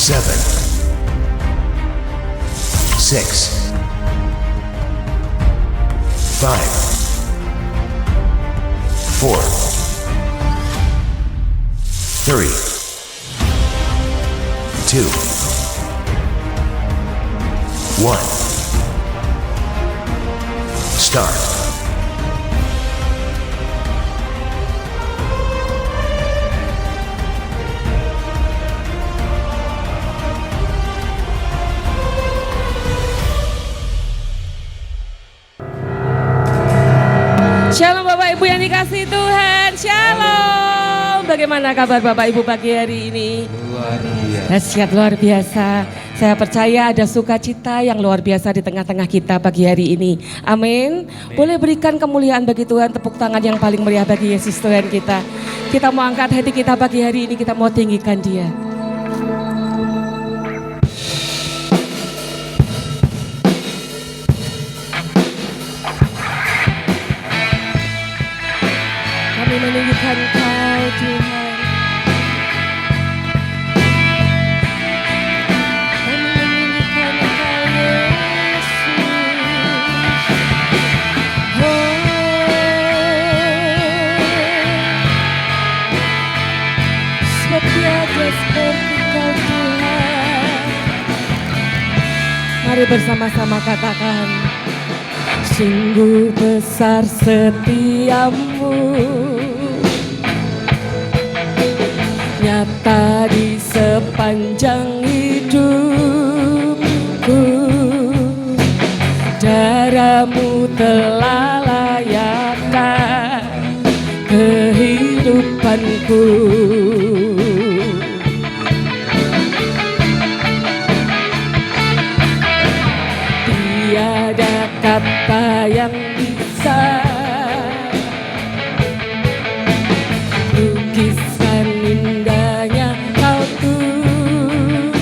7, 6, 5, 4, 3, 2, 1. Start. Shalom Bapak Ibu yang dikasihi Tuhan, Shalom. Bagaimana kabar Bapak Ibu pagi hari ini? Luar biasa. Dahsyat, luar biasa. Saya percaya ada sukacita yang luar biasa di tengah-tengah kita pagi hari ini. Amin. Boleh berikan kemuliaan bagi Tuhan, tepuk tangan yang paling meriah bagi Yesus Tuhan kita. Kita mau angkat hati kita pagi hari ini, kita mau tinggikan Dia. Kami meninggikan Kau Tuhan. Kami meninggikan Kau Yesus. Sebab tiada seperti Kau Tuhan. Mari bersama-sama katakan. Sungguh besar setiamu, nyata di sepanjang hidupku. Darahmu telah layakkan kehidupanku. Tiada kata yang bisa lukiskan indahnya Kau Tuhan.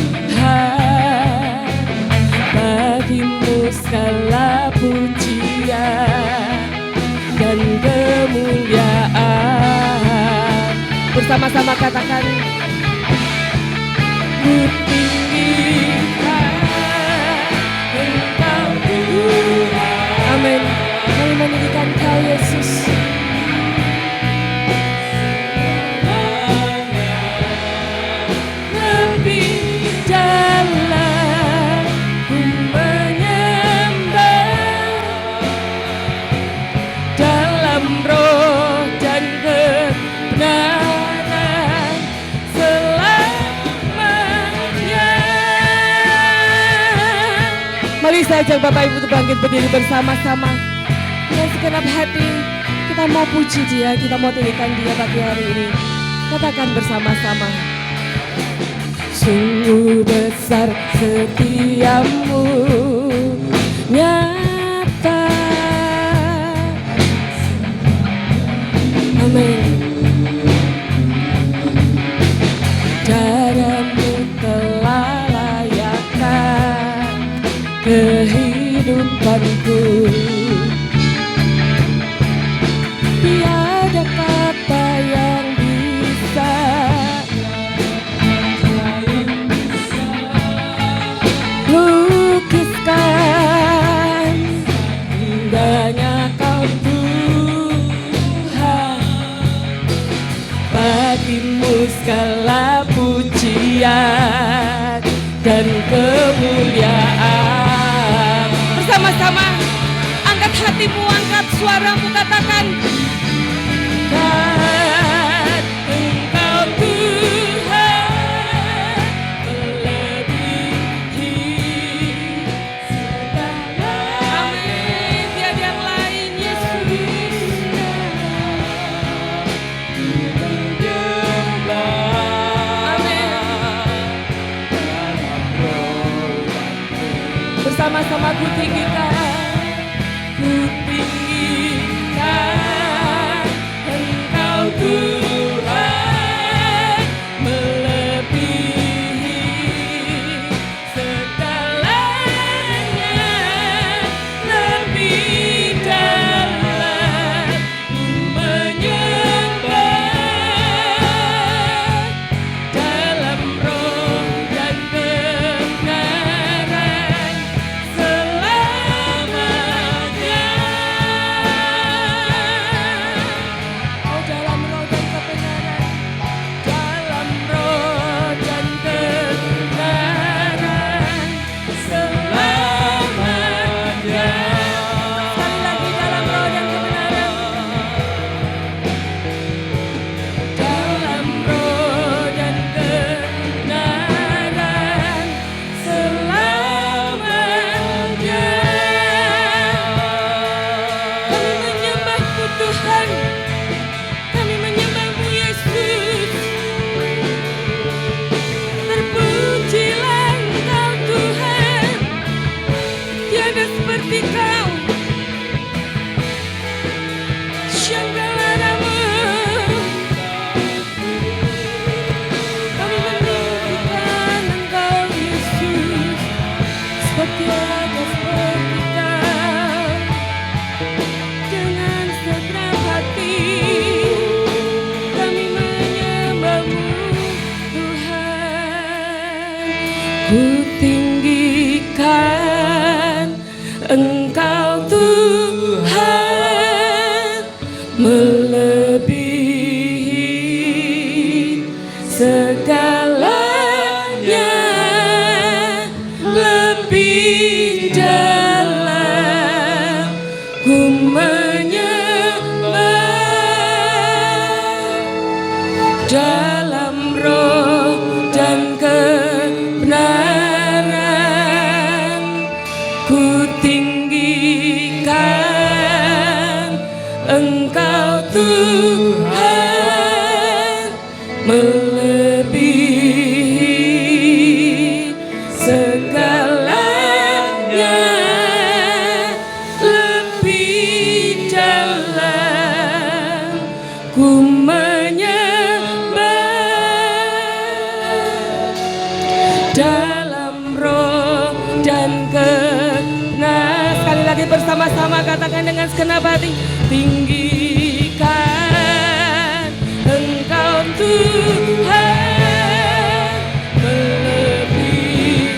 Bagimu segala pujian dan kemuliaan. Bersama-sama katakan, ku tinggikan Engkau Tuhan. Amin. Kami meninggikan Kau Yesus. Lebih dalam ku menyembah, dalam roh dan kebenaran selamanya. Mari saya ajak Bapak Ibu bangkit berdiri bersama-sama. Dengan segenap hati kita mau puji Dia, kita mau tinggikan Dia pagi hari ini. Katakan bersama-sama. Sungguh besar setiamu, nyata. Amin. Darahmu telah layakkan kehidupanku. Tiada kata yang bisa lukiskan indahnya Kau Tuhan. Bagimu segala pujian dan kemuliaan. Bersama-sama angkat hatimu, angkat suaramu, katakan, dan Engkau Tuhan melebihi segala. Amin. Tiada yang lain, Yesus. Amin. Bersama-sama ku tinggikan. Ku tinggikan Engkau Tuhan melebihi segalanya. Lebih dalam ku menyembah, dalam roh dan Ku tinggikan Engkau Tuhan, melebihi segalanya, lebih dalam ku menyembah dalam roh dan kebenaran. Ku tinggikan Engkau Tuhan, melebihi segalanya, lebih dalam ku menyembah dalam roh dan kebenaran. Sekali lagi bersama-sama katakan dengan segenap hati, tinggikan Engkau Tuhan, melebihi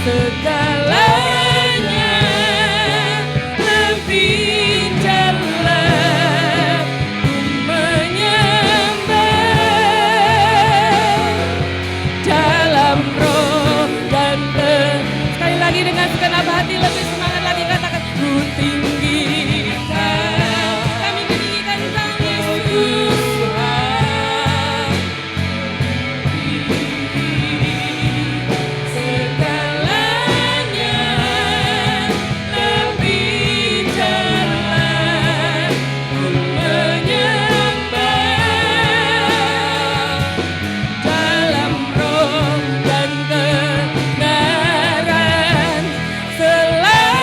segalanya, lebih dalam ku menyembah dalam roh dan sekali lagi dengan segenap hati, lebih semangat lagi katakan, ku tinggikan, kami meninggikan Engkau Yesus. Segalanya, lebih dalam ku menyembah dalam roh dan kebenaran selamanya.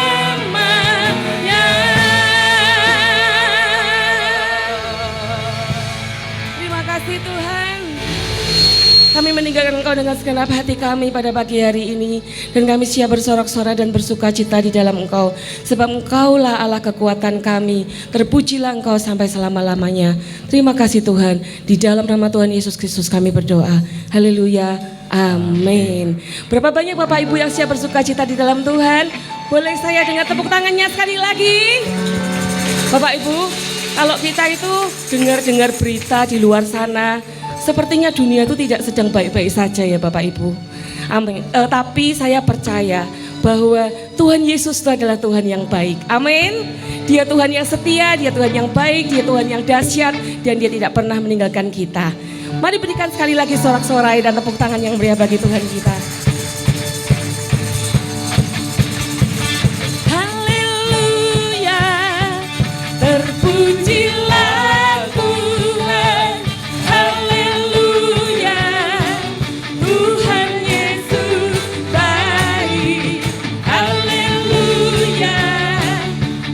Terima kasih Tuhan. Kami meninggalkan Engkau dengan segenap hati kami pada pagi hari ini, dan kami siap bersorak-sorai dan bersuka cita di dalam Engkau, sebab Engkaulah Allah kekuatan kami. Terpujilah Engkau sampai selama-lamanya. Terima kasih Tuhan. Di dalam nama Tuhan Yesus Kristus kami berdoa. Haleluya. Amin. Berapa banyak Bapak Ibu yang siap bersuka cita di dalam Tuhan? Boleh saya dengar tepuk tangannya sekali lagi? Bapak Ibu, kalau kita itu dengar-dengar berita di luar sana, sepertinya dunia itu tidak sedang baik-baik saja ya Bapak Ibu. Amin. Tapi saya percaya bahwa Tuhan Yesus itu adalah Tuhan yang baik. Amin. Dia Tuhan yang setia, Dia Tuhan yang baik, Dia Tuhan yang dahsyat, dan Dia tidak pernah meninggalkan kita. Mari berikan sekali lagi sorak-sorai dan tepuk tangan yang meriah bagi Tuhan kita. Haleluya, terpujilah Tuhan. Haleluya, Tuhan Yesus baik. Haleluya,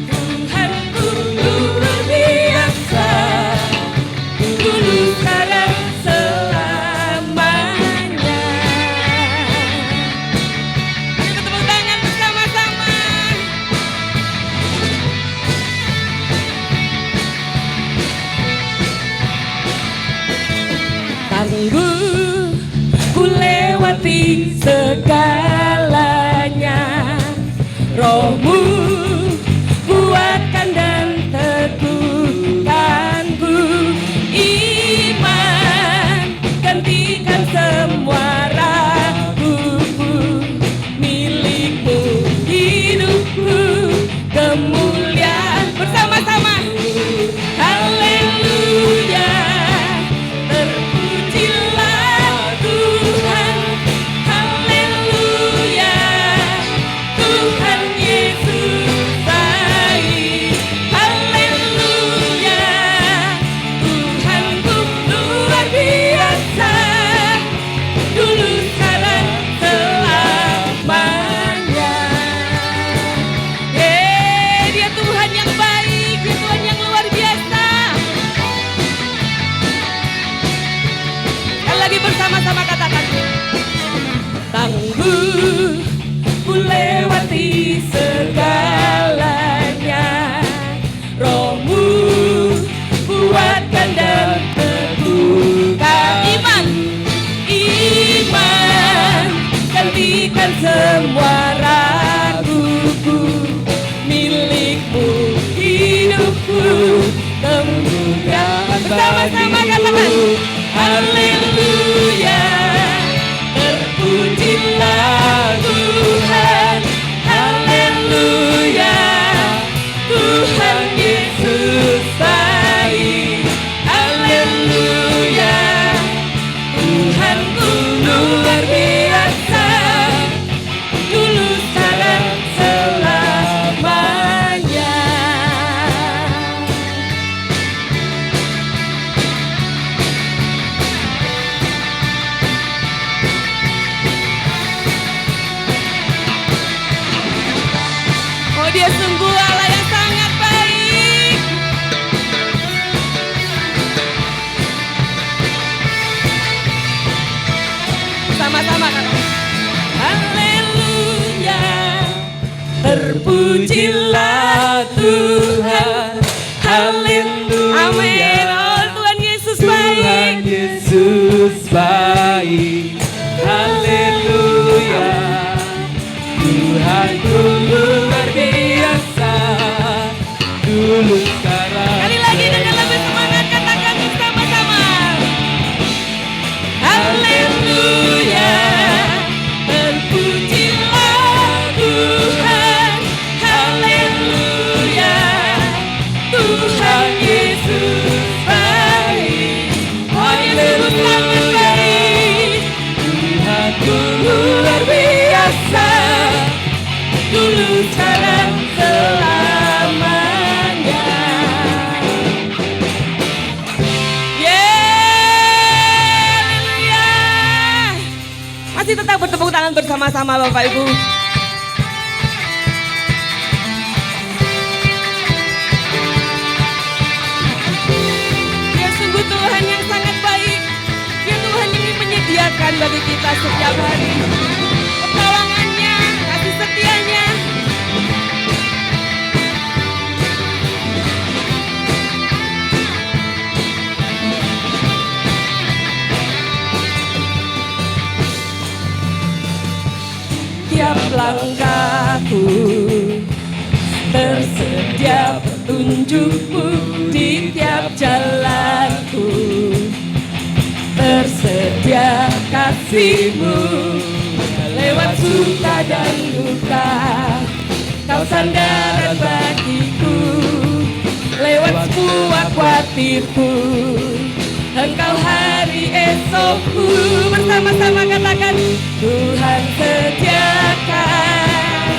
Tuhanku luar biasa, dulu sekarang selamanya. Kita tepuk tangan bersama-sama. Tangguh ku lewati segalanya, Roh-Mu kuatkan dan teguhkanku, iman gantikan semua raguku, milikmu hidupku, kemuliaan bersama-sama. Haleluya, terpujilah Tuhan. Haleluya, berikan semua raguku, milikmu hidupku, kemuliaan bersama-sama katakan haleluya, terpujilah Tuhan, haleluya, Tuhan Yesus baik, haleluya, Tuhanku luar biasa, dulu sekarang selamanya. Oh, dia sungguh Allah yang sangat baik. Sama-sama kan? Haleluya, terpujilah Tuhan, haleluya. Amin. Oh, Tuhan Yesus baik. Tuhan Yesus baik, haleluya, Tuhanku luar biasa, dulu sekarang. Kali lagi dengan lebih semangat katakan bersama-sama. Haleluya, terpujilah Tuhan, haleluya, Tuhan Yesus baik. Oh, Yesus sangat baik, Tuhanku luar biasa, dulu sekarang selamanya. Haleluya. Masih tetap bertepuk tangan bersama-sama Bapak Ibu. Dia sungguh Tuhan yang sangat baik. Dia Tuhan yang menyediakan bagi kita setiap hari pertolongannya, kasih setianya. Tiap langkahku tersedia petunjukmu, di tiap jalanku tersedia kasihmu. Lewat suka dan duka kau sandaran bagiku, lewat semua khawatirku engkau hari esokku. Bersama-sama katakan Tuhan sediakan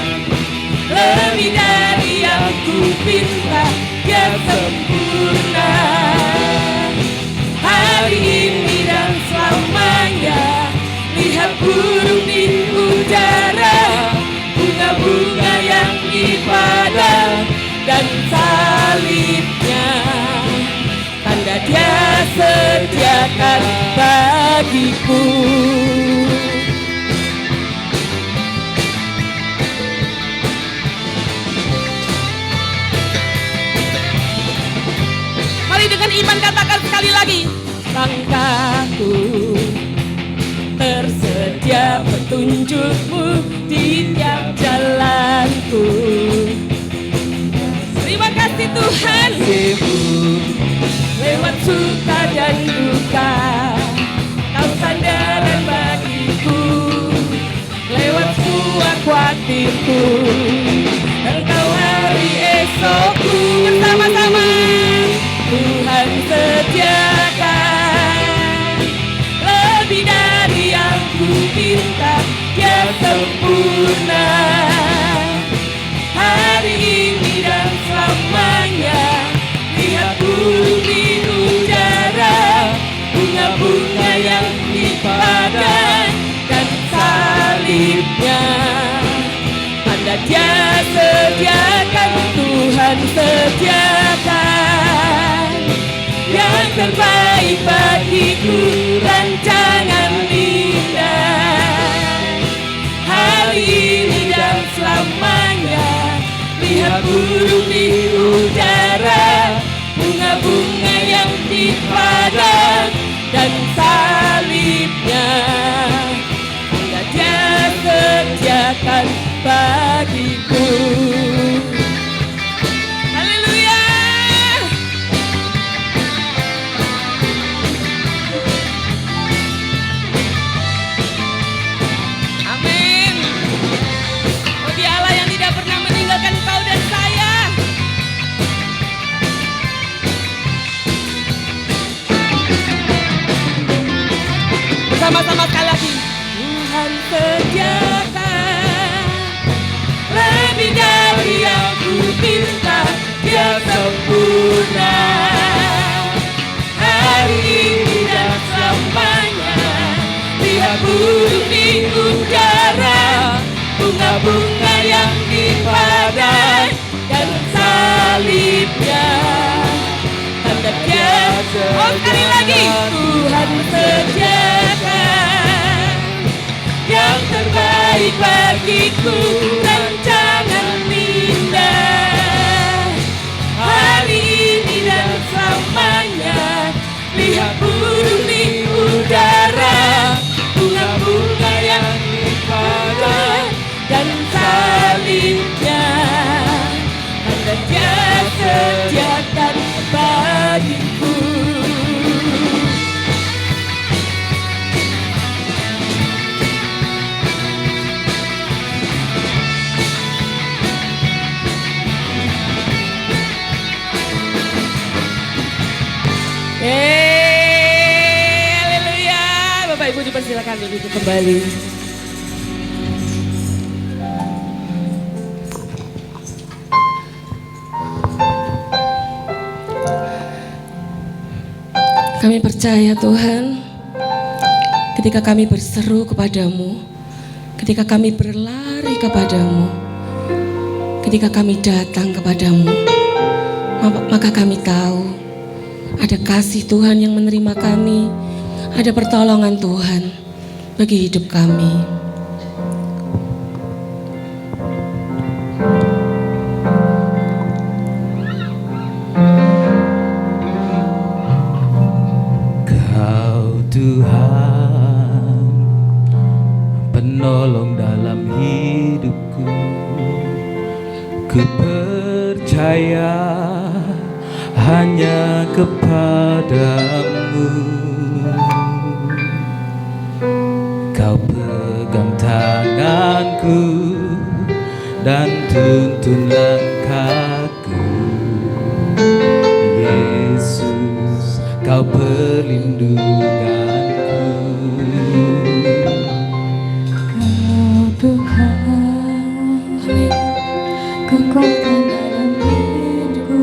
lebih dari yang ku minta, Dia sempurna hari ini dan selamanya. Lihat burung di udara, bunga-bunga yang di padang, dan salibnya tanda Dia sediakan bagiku. Mari dengan iman katakan sekali lagi. Langkahku tersedia petunjukmu, di tiap jalanku. Terima kasih Tuhan. Lewat suka dan duka kau sandaran bagiku, lewat semua khawatirku engkau hari esokku. Bersama-sama Tuhan sediakan lebih dari yang ku minta, Dia sempurna hari ini dan selamanya. Lihat burung di udara, bunga-bunga yang di padang, dan salibnya tanda Dia sediakan. Tuhan sediakan yang terbaik bagiku, rancangan indah hari ini dan selamanya. Lihat burung di udara, bunga-bunga yang di padang, dan salibnya tanda Dia sediakan. Tuhan sediakan lebih dari yang ku minta, Dia sempurna hari ini dan selamanya. Lihat burung di udara, bunga-bunga yang dipadai, dan salibnya tanda Dia. Oh, sekali lagi, Tuhan sediakan yang terbaik bagiku, rancangan indah hari ini dan selamanya. Lihat burung di udara, bunga-bunga yang dipadai, dan salibnya tanda Dia sediakan bagiku. Haleluya. Bapak Ibu dipersilakan duduk kembali. Kami percaya Tuhan, ketika kami berseru kepadamu, ketika kami berlari kepadamu, ketika kami datang kepadamu, maka kami tahu ada kasih Tuhan yang menerima kami, ada pertolongan Tuhan bagi hidup kami. Kau Tuhan, penolong dalam hidupku. Ku percaya hanya kepadamu. Kau pegang tanganku dan tuntun langkahku. Yesus, Kau perlindunganku. Kau Tuhan, kekuatan dalam hidupku.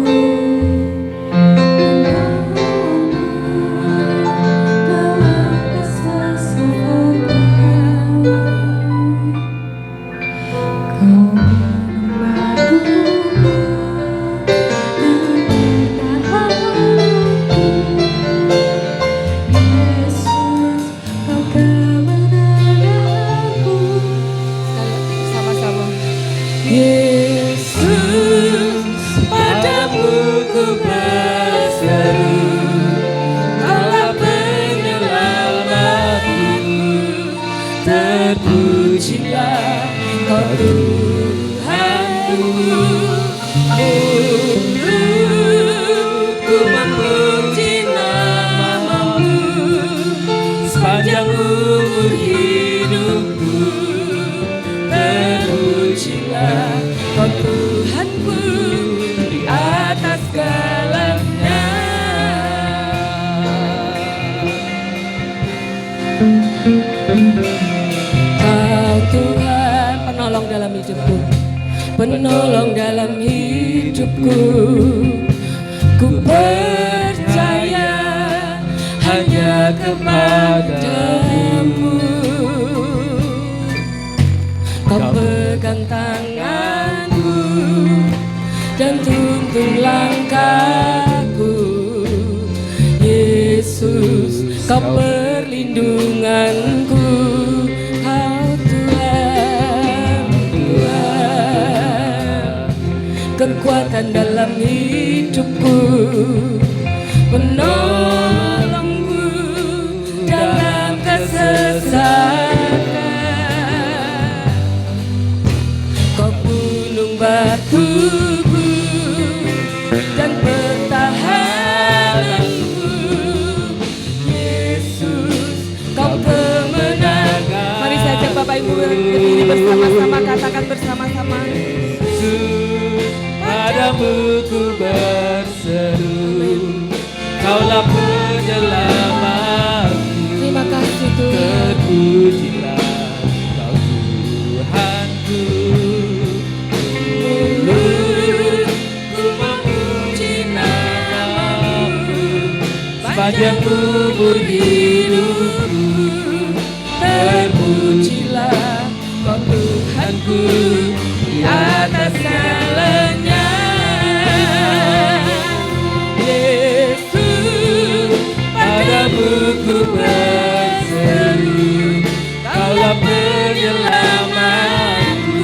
Terpujilah Kau Tuhanku. Ku memuji nama-Mu sepanjang umur hidupku. Terpujilah Kau Tuhanku di atas segalanya. Kau Tuhan penolong dalam hidupku, penolong dalam hidupku. Ku percaya hanya kepadamu. Kau pegang tanganku dan tuntun langkahku. Yesus, Kau perlindunganku. Kekuatan dalam hidupku, penolongku dalam kesesakan. Kau gunung batuku dan pertahananku. Yesus, Kau kemenangan. Mari saja Bapak Ibu berdiri bersama-sama, katakan bersama-sama. Padamu ku berseru, Kaulah penyelamatku. Terima kasih Tuhan. Terpujilah sepanjang umur hidupku. Terpujilah Kau Tuhanku di atas segalanya. Yesus, Padamu ku berseru, Kaulah penyelamatku.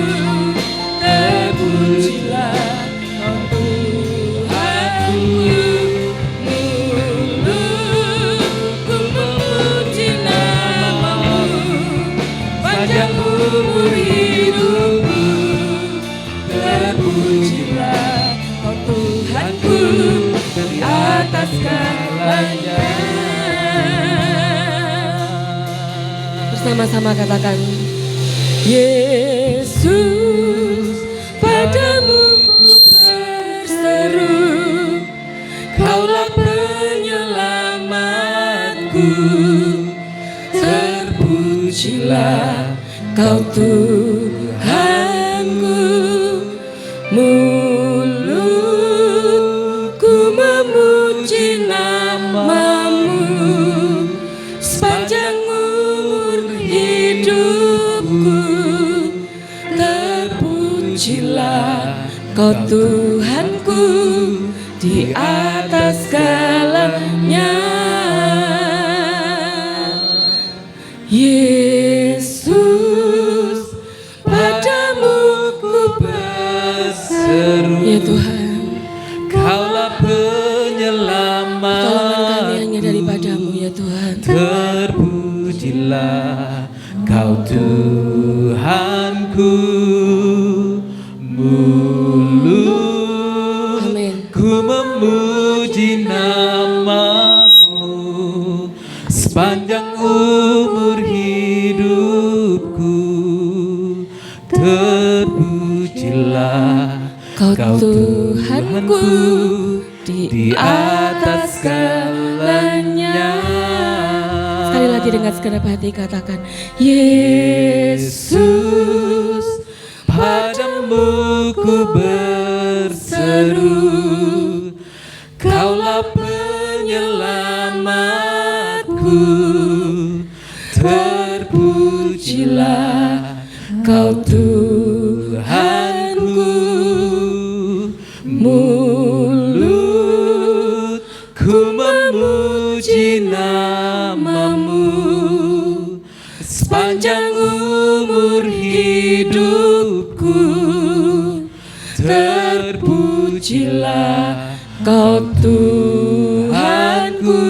terpujilah Kau Tuhanku. Mulutku memuji nama-Mu, Sepanjang umur hidupku. terpujilah Kau Tuhanku di atas segalanya. Bersama-sama katakan, Yesus, padamu ku berseru, Kaulah penyelamatku. Terpujilah Kau Tuhanku. Mulutku memuji nama-Mu, sepanjang umur hidupku. Terpujilah Kau Tuhanku di atas segalanya. Yesus, padamu ku berseru. Ya Tuhan, Kaulah penyelamat. pertolongan kami hanya daripadamu ya Tuhan. Terpujilah Kau Tuhanku. Mulutku memuji nama-Mu, sepanjang umur hidupku. Terpujilah Kau Tuhanku di atas segalanya. Sekali lagi dengan segenap hati katakan, Yesus, padamu ku berseru, Kaulah penyelamatku. Terpujilah Kau Tuhanku. Mulutku memuji nama-Mu, sepanjang umur hidupku. Terpujilah Kau Tuhanku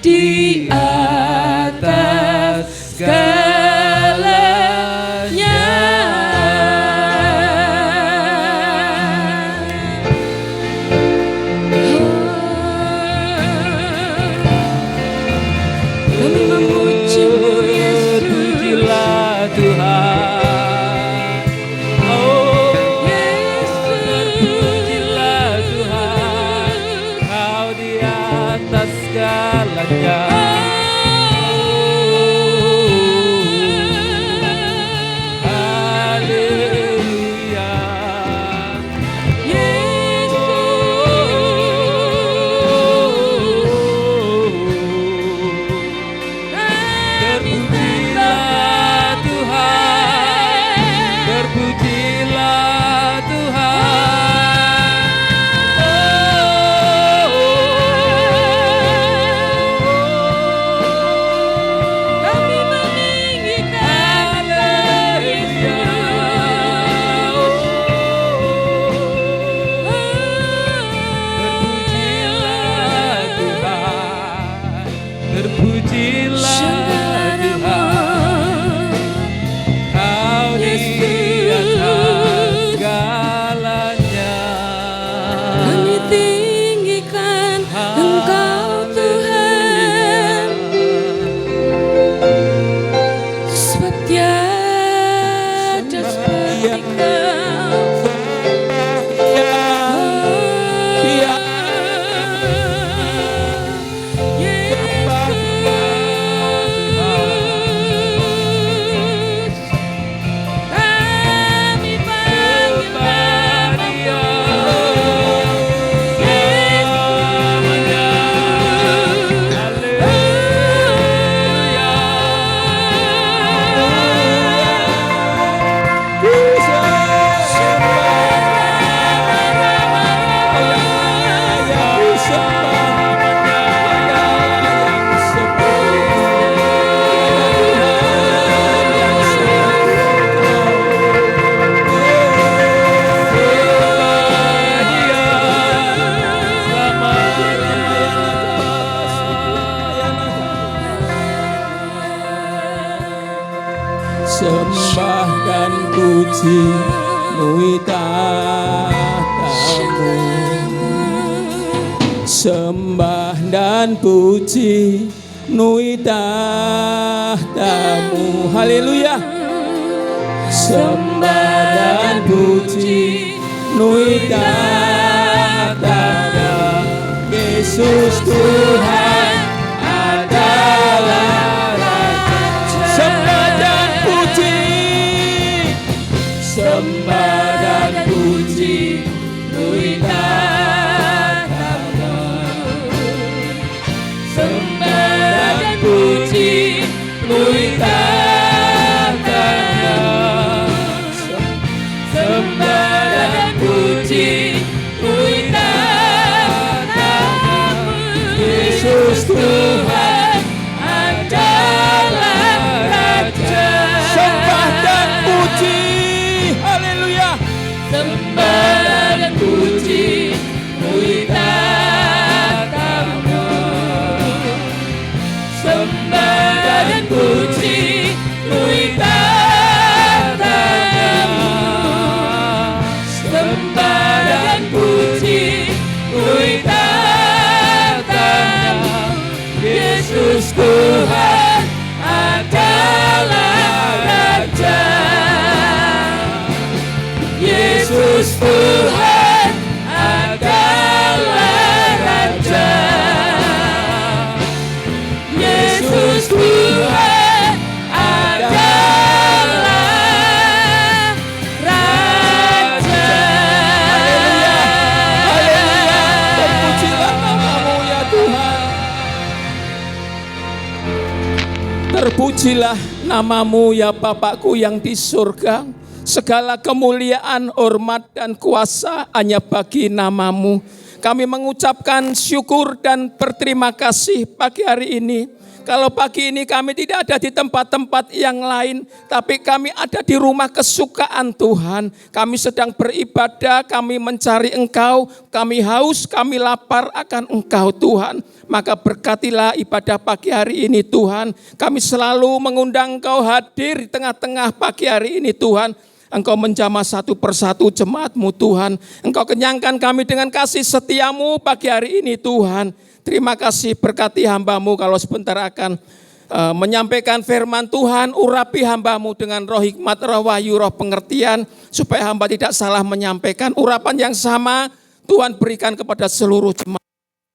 di atas segalanya. Kami memuji-Mu Yesus. Terpujilah Tuhan. Oh Yesus, terpujilah Tuhan. Kau di Sembah dan puji nui tahtamu. Sembah dan puji nui tahtamu. Haleluya. Sembah dan puji nui tahtamu. Yesus Tuhan adalah Raja. Sembah dan puji, sembah dan puji nui tahtamu. Sembah dan puji nui tahtamu. Sembah dan puji nui tahtamu. Yesus Tuhan adalah Raja. Sembah dan puji, haleluya. Sembah dan puji nui tahtamu. Sembah dan puji nui tahtamu. Sembah dan puji nui tahtamu. Yesus Tuhan adalah Raja. Yesus Tuhan adalah Raja. Yesus Tuhan adalah Raja. Haleluya. Terpujilah namamu ya Tuhan. Terpujilah namamu ya Bapakku yang di surga. Segala kemuliaan, hormat, dan kuasa hanya bagi namamu. Kami mengucapkan syukur dan berterima kasih pagi hari ini. Kalau pagi ini kami tidak ada di tempat-tempat yang lain, tapi kami ada di rumah kesukaan Tuhan. Kami sedang beribadah, kami mencari Engkau, kami haus, kami lapar akan Engkau Tuhan. Maka berkatilah ibadah pagi hari ini Tuhan. Kami selalu mengundang Engkau hadir di tengah-tengah pagi hari ini Tuhan. Engkau menjamah satu persatu jemaat-Mu Tuhan. Engkau kenyangkan kami dengan kasih setiamu pagi hari ini Tuhan. Terima kasih berkati hamba-Mu kalau sebentar akan menyampaikan firman Tuhan. Urapi hamba-Mu dengan roh hikmat, roh wahyu, roh pengertian. Supaya hamba tidak salah menyampaikan urapan yang sama Tuhan berikan kepada seluruh jemaat.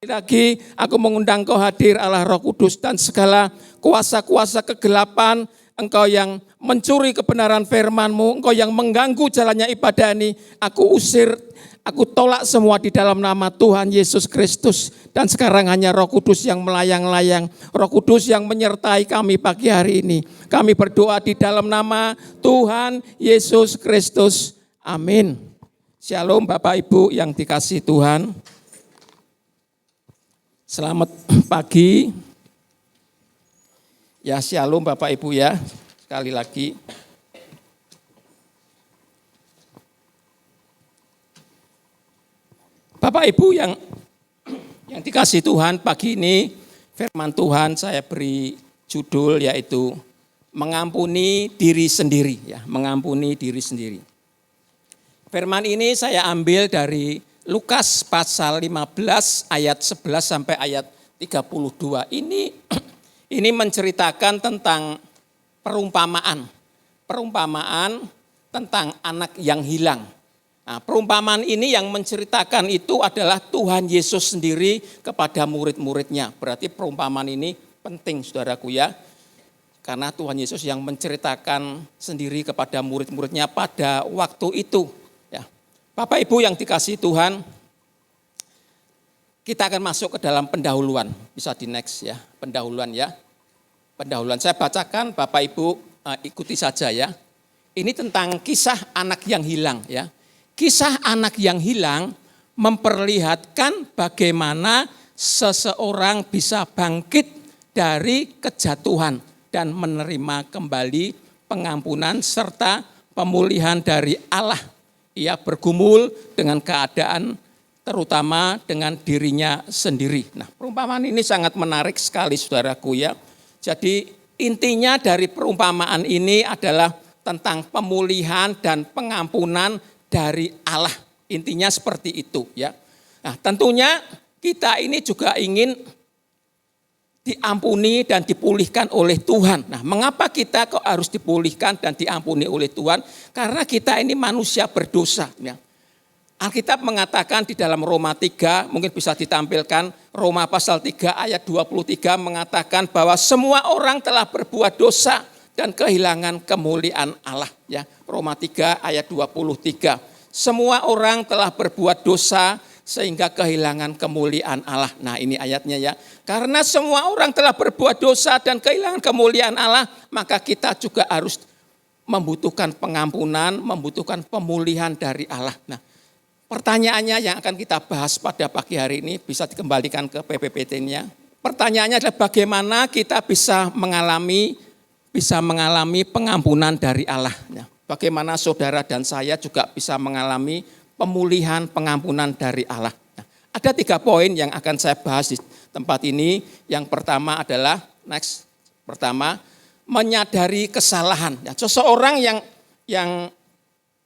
Lagi aku mengundang Kau hadir Allah Roh Kudus dan segala kuasa-kuasa kegelapan. Engkau yang mencuri kebenaran firman-Mu, Engkau yang mengganggu jalannya ibadah ini, aku usir, aku tolak semua di dalam nama Tuhan Yesus Kristus. Dan sekarang hanya Roh Kudus yang melayang-layang, Roh Kudus yang menyertai kami pagi hari ini. Kami berdoa di dalam nama Tuhan Yesus Kristus. Amin. Shalom Bapak Ibu yang dikasihi Tuhan. Selamat pagi. Ya, shalom Bapak Ibu ya, sekali lagi. Bapak Ibu yang dikasihi Tuhan, pagi ini firman Tuhan saya beri judul yaitu mengampuni diri sendiri ya, mengampuni diri sendiri. Firman ini saya ambil dari Lukas pasal 15 ayat 11 sampai ayat 32. Ini menceritakan tentang perumpamaan tentang anak yang hilang. Nah, perumpamaan ini yang menceritakan itu adalah Tuhan Yesus sendiri kepada murid-muridnya. Berarti perumpamaan ini penting saudaraku ya. Karena Tuhan Yesus yang menceritakan sendiri kepada murid-muridnya pada waktu itu. Ya. Bapak Ibu yang dikasihi Tuhan, kita akan masuk ke dalam pendahuluan. Bisa di next ya, pendahuluan ya. Pendahuluan saya bacakan, Bapak Ibu ikuti saja ya. Ini tentang kisah anak yang hilang ya. Kisah anak yang hilang memperlihatkan bagaimana seseorang bisa bangkit dari kejatuhan dan menerima kembali pengampunan serta pemulihan dari Allah. Ia bergumul dengan keadaan terutama dengan dirinya sendiri. Nah, perumpamaan ini sangat menarik sekali saudaraku ya. Jadi intinya dari perumpamaan ini adalah tentang pemulihan dan pengampunan dari Allah. Intinya seperti itu ya. Nah, tentunya kita ini juga ingin diampuni dan dipulihkan oleh Tuhan. Nah, mengapa kita kok harus dipulihkan dan diampuni oleh Tuhan? Karena kita ini manusia berdosa. Ya. Alkitab mengatakan di dalam Roma 3, mungkin bisa ditampilkan, Roma pasal 3 ayat 23 mengatakan bahwa semua orang telah berbuat dosa dan kehilangan kemuliaan Allah. Ya, Roma 3 ayat 23. Semua orang telah berbuat dosa sehingga kehilangan kemuliaan Allah. Nah, ini ayatnya ya. Karena semua orang telah berbuat dosa dan kehilangan kemuliaan Allah, maka kita juga harus membutuhkan pengampunan, membutuhkan pemulihan dari Allah. Nah, pertanyaannya yang akan kita bahas pada pagi hari ini, bisa dikembalikan ke PPPT-nya. Pertanyaannya adalah bagaimana kita bisa mengalami pengampunan dari Allah. Bagaimana saudara dan saya juga bisa mengalami pemulihan, pengampunan dari Allah. Nah, ada 3 poin yang akan saya bahas di tempat ini. Yang pertama adalah, pertama, menyadari kesalahan. Ya, seseorang yang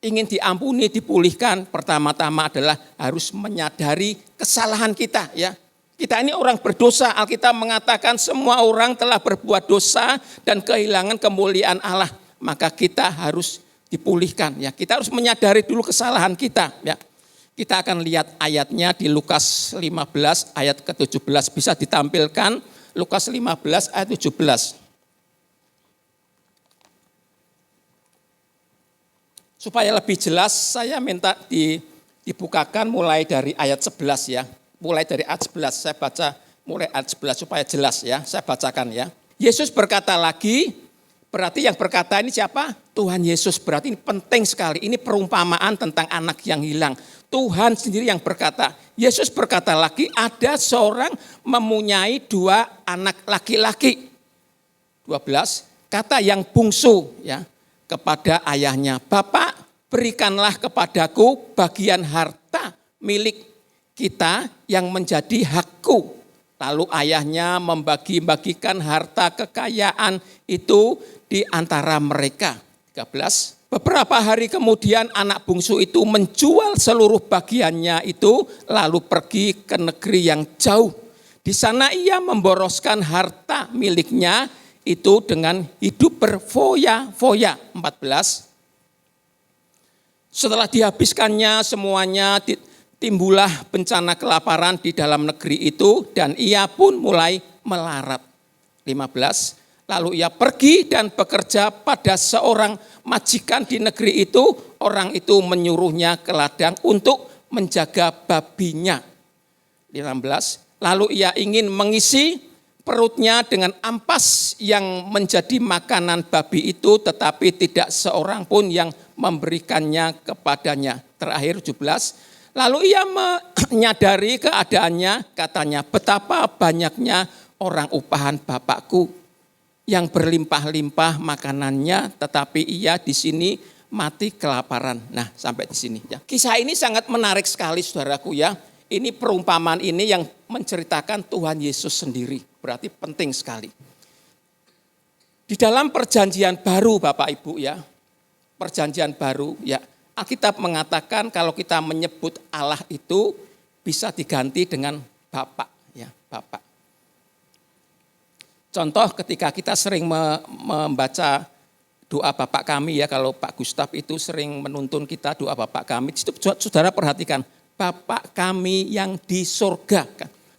ingin diampuni, dipulihkan, pertama-tama adalah harus menyadari kesalahan kita. Ya, kita ini orang berdosa. Alkitab mengatakan semua orang telah berbuat dosa dan kehilangan kemuliaan Allah. Maka kita harus dipulihkan. Ya, kita harus menyadari dulu kesalahan kita. Ya, kita akan lihat ayatnya di Lukas 15 ayat ke-17. Bisa ditampilkan Lukas 15 ayat 17. Supaya lebih jelas, saya minta dibukakan mulai dari ayat 11 ya. Mulai dari ayat 11, saya baca mulai ayat 11 supaya jelas ya. Saya bacakan ya. Yesus berkata lagi, berarti yang berkata ini siapa? Tuhan Yesus. Berarti ini penting sekali. Ini perumpamaan tentang anak yang hilang. Tuhan sendiri yang berkata. Yesus berkata lagi, ada seorang mempunyai 2 anak laki-laki. 12, kata yang bungsu ya kepada ayahnya, Bapak, berikanlah kepadaku bagian harta milik kita yang menjadi hakku. Lalu ayahnya membagi-bagikan harta kekayaan itu di antara mereka. 13. Beberapa hari kemudian anak bungsu itu menjual seluruh bagiannya itu lalu pergi ke negeri yang jauh. Di sana ia memboroskan harta miliknya itu dengan hidup berfoya-foya. 14. Setelah dihabiskannya semuanya, timbullah bencana kelaparan di dalam negeri itu dan ia pun mulai melarat. 15. Lalu ia pergi dan bekerja pada seorang majikan di negeri itu. Orang itu menyuruhnya ke ladang untuk menjaga babinya. 16. Lalu ia ingin mengisi perutnya dengan ampas yang menjadi makanan babi itu, tetapi tidak seorang pun yang memberikannya kepadanya. Terakhir 17. Lalu ia menyadari keadaannya, katanya, betapa banyaknya orang upahan bapakku yang berlimpah-limpah makanannya, tetapi ia di sini mati kelaparan. Nah, sampai di sini ya. Kisah ini sangat menarik sekali saudaraku ya. Ini perumpamaan ini yang menceritakan Tuhan Yesus sendiri. Berarti penting sekali. Di dalam perjanjian baru Bapak Ibu ya. Perjanjian baru ya. Alkitab mengatakan kalau kita menyebut Allah itu bisa diganti dengan Bapak ya, Bapak. Contoh ketika kita sering membaca doa Bapak kami ya, kalau Pak Gustaf itu sering menuntun kita doa Bapak kami, itu saudara perhatikan, Bapak kami yang di surga.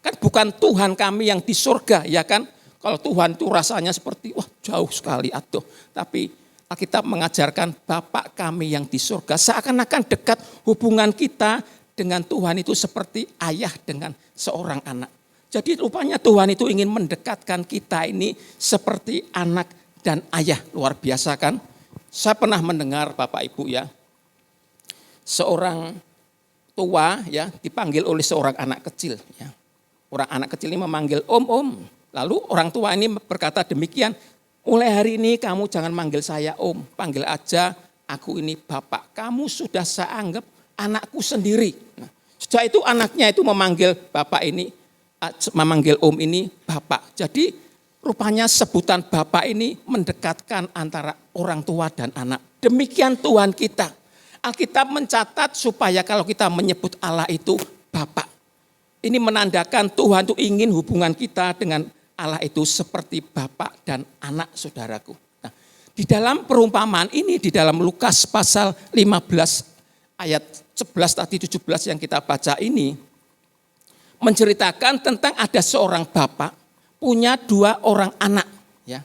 Kan bukan Tuhan kami yang di surga ya kan. Kalau Tuhan itu rasanya seperti wah jauh sekali aduh. Tapi Alkitab mengajarkan Bapak kami yang di surga. Seakan-akan dekat hubungan kita dengan Tuhan itu seperti ayah dengan seorang anak. Jadi rupanya Tuhan itu ingin mendekatkan kita ini seperti anak dan ayah. Luar biasa kan? Saya pernah mendengar Bapak Ibu ya. Seorang tua ya dipanggil oleh seorang anak kecil ya. Orang anak kecil ini memanggil om. Lalu orang tua ini berkata demikian, mulai hari ini kamu jangan manggil saya om, panggil aja aku ini bapak. Kamu sudah saya anggap anakku sendiri. Nah, sejak itu anaknya itu memanggil bapak ini, memanggil om ini bapak. Jadi Rupanya sebutan Bapak ini mendekatkan antara orang tua dan anak. Demikian Tuhan kita. Alkitab mencatat supaya kalau kita menyebut Allah itu Bapak. Ini menandakan Tuhan itu ingin hubungan kita dengan Allah itu seperti Bapak dan anak, saudaraku. Nah, di dalam perumpamaan ini, di dalam Lukas pasal 15 ayat 11 tadi 17 yang kita baca ini, menceritakan tentang ada seorang bapak punya 2 orang anak, ya,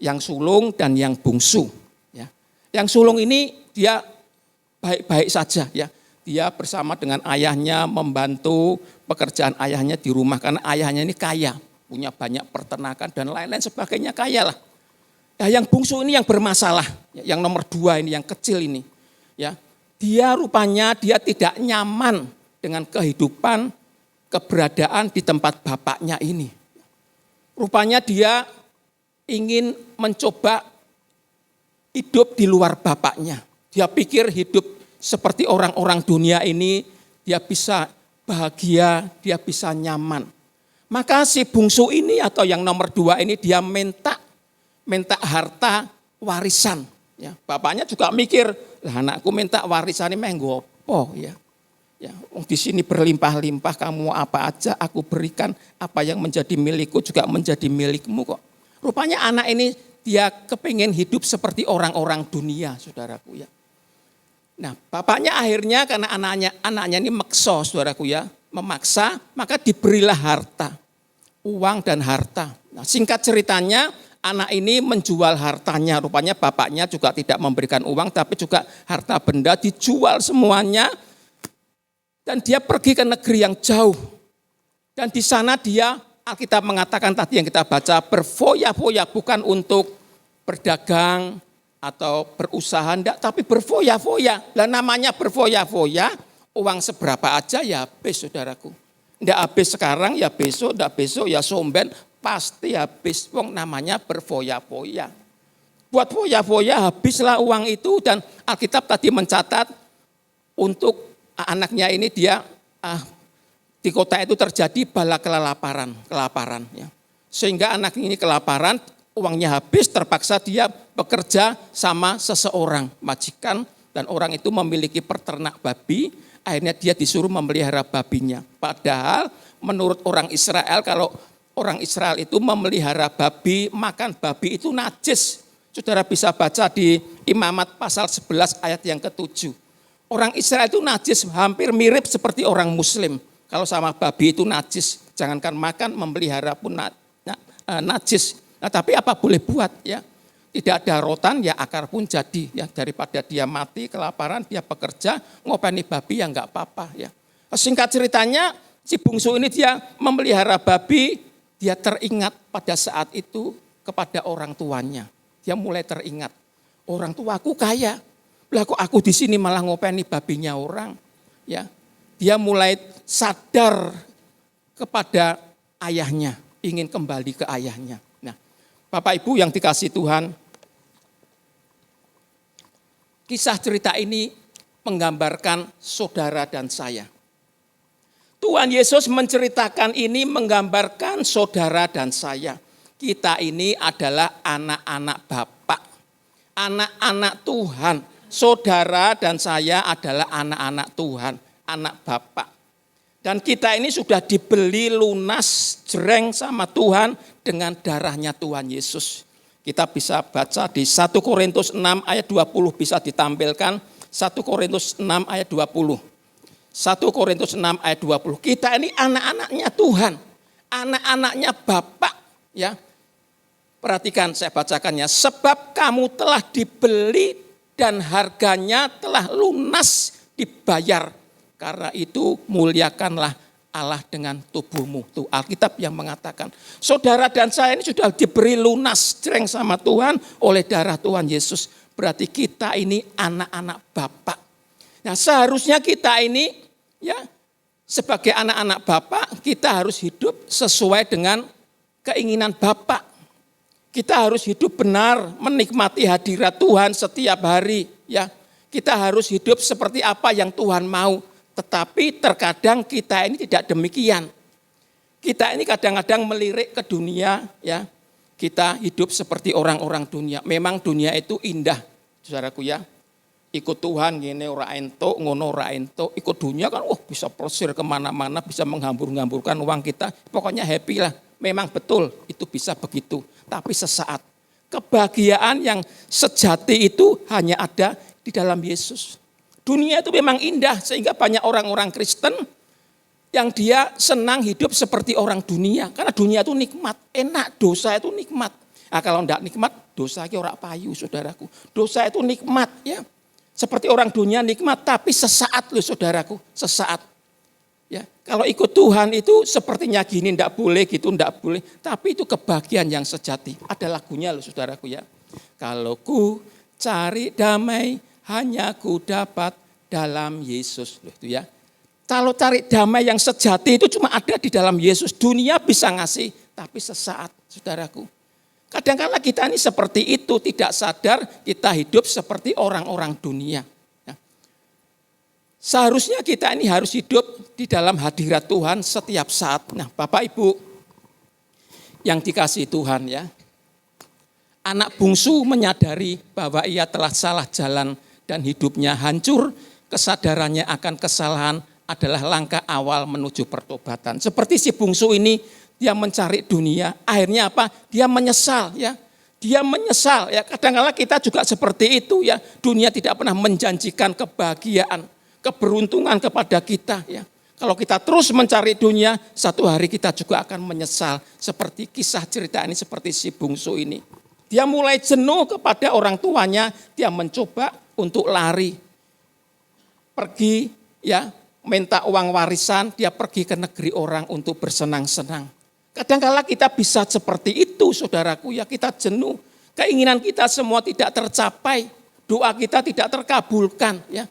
yang sulung dan yang bungsu. Ya. Yang sulung ini dia baik-baik saja, ya. Dia bersama dengan ayahnya membantu pekerjaan ayahnya di rumah karena ayahnya ini kaya, punya banyak peternakan dan lain-lain sebagainya, kaya lah. Nah, yang bungsu ini yang bermasalah, yang nomor 2 ini, yang kecil ini, ya. Dia rupanya dia tidak nyaman dengan kehidupan, keberadaan di tempat bapaknya ini. Rupanya dia ingin mencoba hidup di luar bapaknya. Dia pikir hidup seperti orang-orang dunia ini, dia bisa bahagia, dia bisa nyaman. Maka si bungsu ini atau yang nomor 2 ini dia minta harta warisan. Ya, bapaknya juga mikir, lah anakku minta warisan ini menggo apa ya. Ya, di sini berlimpah-limpah, kamu apa aja aku berikan, apa yang menjadi milikku juga menjadi milikmu kok. Rupanya anak ini dia kepingin hidup seperti orang-orang dunia, saudaraku ya. Nah, bapaknya akhirnya karena anaknya ini maksa, saudaraku ya, memaksa, maka diberilah harta, uang dan harta. Nah, singkat ceritanya, anak ini menjual hartanya, rupanya bapaknya juga tidak memberikan uang, tapi juga harta benda dijual semuanya. Dan dia pergi ke negeri yang jauh. Dan di sana dia, Alkitab mengatakan tadi yang kita baca, berfoya-foya, bukan untuk berdagang atau berusaha, enggak, tapi berfoya-foya. Dan namanya berfoya-foya, uang seberapa aja ya habis, saudaraku. Enggak habis sekarang, ya besok ya somben, pasti habis. Wong namanya berfoya-foya. Buat foya-foya habislah uang itu, dan Alkitab tadi mencatat untuk anaknya ini dia di kota itu terjadi bala kelaparan ya. Sehingga anak ini kelaparan, uangnya habis, terpaksa dia bekerja sama seseorang majikan, dan orang itu memiliki peternak babi, akhirnya dia disuruh memelihara babinya. Padahal menurut orang Israel, kalau orang Israel itu memelihara babi, makan babi itu najis. Saudara bisa baca di Imamat pasal 11 ayat yang ke-7. Orang Israel itu najis, hampir mirip seperti orang Muslim. Kalau sama babi itu najis, jangankan makan, memelihara pun najis. Nah, tapi apa boleh buat ya? Tidak ada rotan, ya akar pun jadi. Ya, daripada dia mati kelaparan, dia bekerja ngopeni babi ya enggak apa-apa ya. Singkat ceritanya, si bungsu ini dia memelihara babi, dia teringat pada saat itu kepada orang tuanya. Dia mulai teringat, orang tuaku kaya. Lah kok aku di sini malah ngopeni babinya orang, ya. Dia mulai sadar kepada ayahnya, ingin kembali ke ayahnya. Nah, Bapak Ibu yang dikasihi Tuhan, kisah cerita ini menggambarkan saudara dan saya. Tuhan Yesus menceritakan ini menggambarkan saudara dan saya. Kita ini adalah anak-anak Bapak, anak-anak Tuhan. Saudara dan saya adalah anak-anak Tuhan, anak Bapak. Dan kita ini sudah dibeli lunas jreng sama Tuhan dengan darahnya Tuhan Yesus. Kita bisa baca di 1 Korintus 6 ayat 20 bisa ditampilkan. 1 Korintus 6 ayat 20. 1 Korintus 6 ayat 20. Kita ini anak-anaknya Tuhan, anak-anaknya Bapak. Ya. Perhatikan saya bacakannya. Sebab kamu telah dibeli dan harganya telah lunas dibayar. Karena itu muliakanlah Allah dengan tubuhmu. Tuh Alkitab yang mengatakan. Saudara dan saya ini sudah diberi lunas jreng sama Tuhan oleh darah Tuhan Yesus. Berarti kita ini anak-anak Bapak. Nah seharusnya kita ini ya sebagai anak-anak Bapak kita harus hidup sesuai dengan keinginan Bapak. Kita harus hidup benar, menikmati hadirat Tuhan setiap hari. Ya, kita harus hidup seperti apa yang Tuhan mau. Tetapi terkadang kita ini tidak demikian. Kita ini kadang-kadang melirik ke dunia, ya. kita hidup seperti orang-orang dunia. Memang dunia itu indah, saudaraku ya. Ikut Tuhan gini ora entuk, ngono ora entuk. Ikut dunia kan bisa plesir kemana-mana, bisa menghambur-hamburkan uang kita. Pokoknya happy lah. Memang betul itu bisa begitu. Tapi sesaat. Kebahagiaan yang sejati itu hanya ada di dalam Yesus. Dunia itu memang indah sehingga banyak orang-orang Kristen yang dia senang hidup seperti orang dunia. Karena dunia itu nikmat, enak, dosa itu nikmat. Nah, kalau enggak nikmat, dosa itu ora payu, saudaraku. Dosa itu nikmat ya. Seperti orang dunia nikmat, tapi sesaat loh saudaraku, sesaat. Ya, kalau ikut Tuhan itu sepertinya gini, enggak boleh gitu, enggak boleh. Tapi itu kebahagiaan yang sejati. Ada lagunya loh saudaraku ya. Kalau ku cari damai, hanya ku dapat dalam Yesus. Loh itu ya. Kalau cari damai yang sejati itu cuma ada di dalam Yesus. Dunia bisa ngasih, tapi sesaat saudaraku. Kadang-kadang kita ini seperti itu, tidak sadar kita hidup seperti orang-orang dunia. Seharusnya kita ini harus hidup di dalam hadirat Tuhan setiap saat. Nah, Bapak Ibu yang dikasihi Tuhan ya. Anak bungsu menyadari bahwa ia telah salah jalan dan hidupnya hancur, kesadarannya akan kesalahan adalah langkah awal menuju pertobatan. Seperti si bungsu ini, dia mencari dunia, akhirnya apa? Dia menyesal ya. Dia menyesal ya. Kadang-kadang kita juga seperti itu ya. Dunia tidak pernah menjanjikan kebahagiaan, keberuntungan kepada kita ya. Kalau kita terus mencari dunia, satu hari kita juga akan menyesal. Seperti kisah cerita ini, seperti si bungsu ini. Dia mulai jenuh kepada orang tuanya, dia mencoba untuk lari. Pergi ya, minta uang warisan, dia pergi ke negeri orang untuk bersenang-senang. Kadang-kala kita bisa seperti itu saudaraku ya, kita jenuh. Keinginan kita semua tidak tercapai, doa kita tidak terkabulkan ya.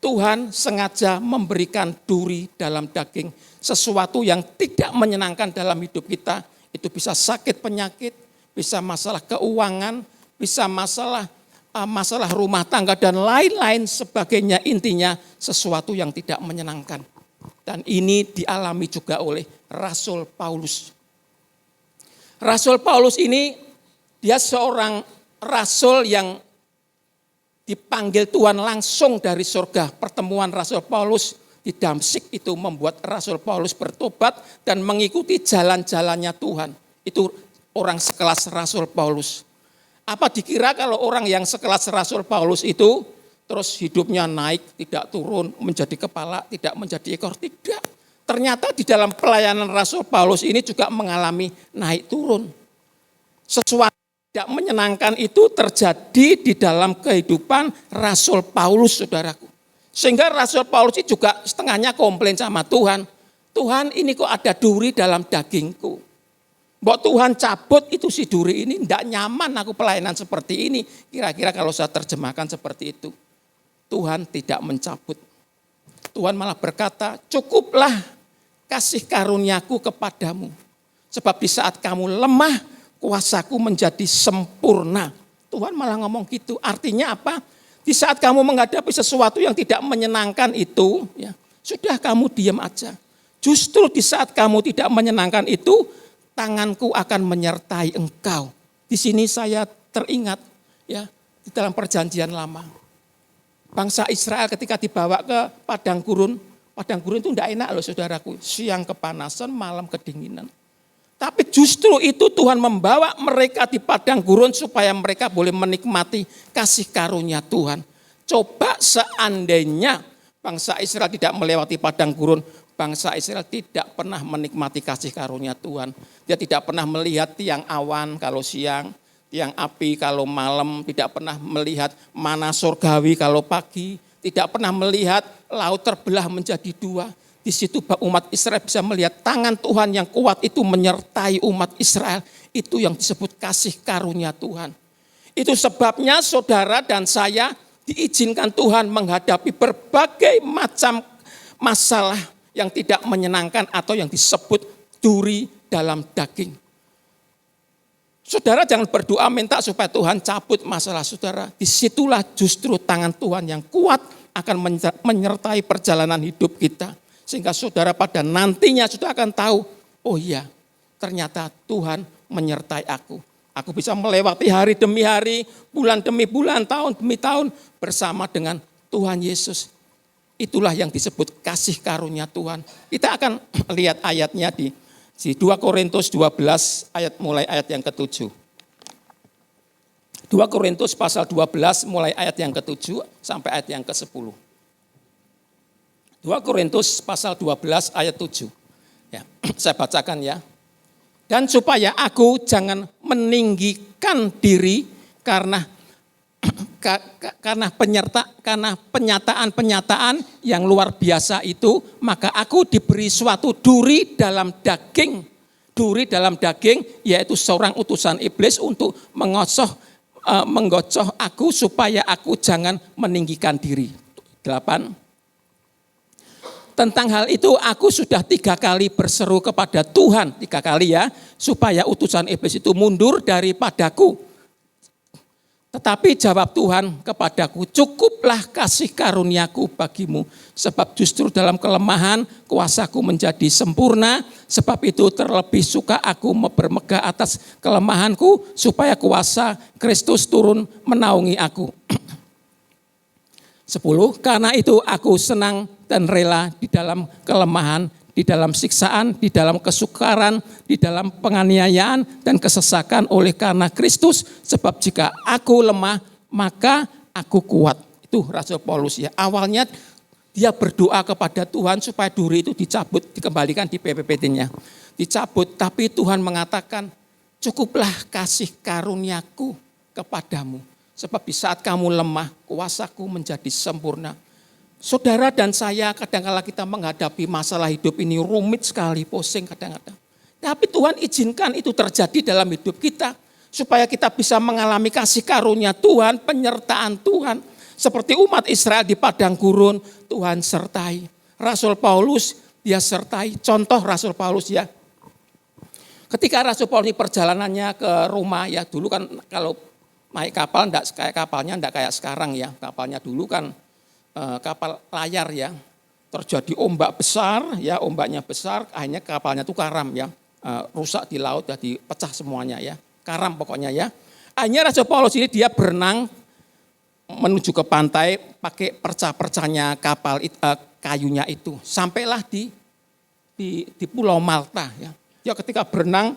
Tuhan sengaja memberikan duri dalam daging, sesuatu yang tidak menyenangkan dalam hidup kita. Itu bisa sakit penyakit, bisa masalah keuangan, bisa masalah rumah tangga dan lain-lain sebagainya. Intinya sesuatu yang tidak menyenangkan. Dan ini dialami juga oleh Rasul Paulus. Rasul Paulus ini dia seorang rasul yang dipanggil Tuhan langsung dari surga. Pertemuan Rasul Paulus di Damsyik itu membuat Rasul Paulus bertobat dan mengikuti jalan-jalannya Tuhan. Itu orang sekelas Rasul Paulus. Apa dikira kalau orang yang sekelas Rasul Paulus itu terus hidupnya naik, tidak turun, menjadi kepala, tidak menjadi ekor? Tidak. Ternyata di dalam pelayanan Rasul Paulus ini juga mengalami naik turun. Sesuatu tidak menyenangkan itu terjadi di dalam kehidupan Rasul Paulus, saudaraku. Sehingga Rasul Paulus itu juga setengahnya komplain sama Tuhan. Tuhan, ini kok ada duri dalam dagingku. Mbok Tuhan cabut itu si duri ini, tidak nyaman aku pelayanan seperti ini. Kira-kira kalau saya terjemahkan seperti itu. Tuhan tidak mencabut. Tuhan malah berkata, cukuplah kasih karuniaku kepadamu. Sebab di saat kamu lemah, kuasaku menjadi sempurna. Tuhan malah ngomong gitu. Artinya apa? Di saat kamu menghadapi sesuatu yang tidak menyenangkan itu, ya, sudah kamu diam aja. Justru di saat kamu tidak menyenangkan itu, tanganku akan menyertai engkau. Di sini saya teringat ya di dalam perjanjian lama. Bangsa Israel ketika dibawa ke padang gurun itu tidak enak loh saudaraku. Siang kepanasan, malam kedinginan. Tapi justru itu Tuhan membawa mereka di padang gurun supaya mereka boleh menikmati kasih karunia Tuhan. Coba seandainya bangsa Israel tidak melewati padang gurun, bangsa Israel tidak pernah menikmati kasih karunia Tuhan. Dia tidak pernah melihat tiang awan kalau siang, tiang api kalau malam, tidak pernah melihat mana surgawi kalau pagi, tidak pernah melihat laut terbelah menjadi dua. Di situ umat Israel bisa melihat tangan Tuhan yang kuat itu menyertai umat Israel. Itu yang disebut kasih karunia Tuhan. Itu sebabnya saudara dan saya diizinkan Tuhan menghadapi berbagai macam masalah yang tidak menyenangkan atau yang disebut duri dalam daging. Saudara jangan berdoa minta supaya Tuhan cabut masalah saudara. Disitulah justru tangan Tuhan yang kuat akan menyertai perjalanan hidup kita. Sehingga saudara pada nantinya sudah akan tahu, oh iya ternyata Tuhan menyertai aku. Aku bisa melewati hari demi hari, bulan demi bulan, tahun demi tahun bersama dengan Tuhan Yesus. Itulah yang disebut kasih karunia Tuhan. Kita akan lihat ayatnya di 2 Korintus 12 mulai ayat yang ke-7. 2 Korintus pasal 12 mulai ayat yang ke-7 sampai ayat yang ke-10. 2 Korintus pasal 12 ayat 7. Ya, saya bacakan ya. Dan supaya aku jangan meninggikan diri karena penyataan-penyataan yang luar biasa itu, maka aku diberi suatu duri dalam daging. Duri dalam daging yaitu seorang utusan iblis untuk menggocoh aku supaya aku jangan meninggikan diri. 8. Tentang hal itu aku sudah 3 kali berseru kepada Tuhan, 3 kali ya, supaya utusan iblis itu mundur daripadaku. Tetapi jawab Tuhan kepadaku, cukuplah kasih karuniaku bagimu, sebab justru dalam kelemahan kuasaku menjadi sempurna, sebab itu terlebih suka aku bermegah atas kelemahanku, supaya kuasa Kristus turun menaungi aku. 10. Karena itu aku senang dan rela di dalam kelemahan, di dalam siksaan, di dalam kesukaran, di dalam penganiayaan dan kesesakan oleh karena Kristus. Sebab jika aku lemah, maka aku kuat. Itu Rasul Paulus ya. Awalnya dia berdoa kepada Tuhan supaya duri itu dicabut, dikembalikan di PPPT-nya. Dicabut, tapi Tuhan mengatakan, cukuplah kasih karuniaku kepadamu. Sebab di saat kamu lemah, kuasaku menjadi sempurna. Saudara dan saya kadang-kala kita menghadapi masalah hidup ini rumit sekali, pusing kadang-kadang. Tapi Tuhan izinkan itu terjadi dalam hidup kita. Supaya kita bisa mengalami kasih karunia Tuhan, penyertaan Tuhan. Seperti umat Israel di padang gurun, Tuhan sertai. Rasul Paulus, dia sertai. Contoh Rasul Paulus ya. Ketika Rasul Paulus ini perjalanannya ke Roma ya, dulu kan kalau naik kapal enggak kayak sekarang ya. Kapalnya dulu kan kapal layar ya. Terjadi ombak besar ya, ombaknya besar, akhirnya kapalnya itu karam ya. Rusak di laut, jadi pecah semuanya ya. Karam pokoknya ya. Akhirnya Rasul Paulus ini dia berenang menuju ke pantai pakai perca-percanya kapal kayunya itu. Sampailah di Pulau Malta ya. Ya ketika berenang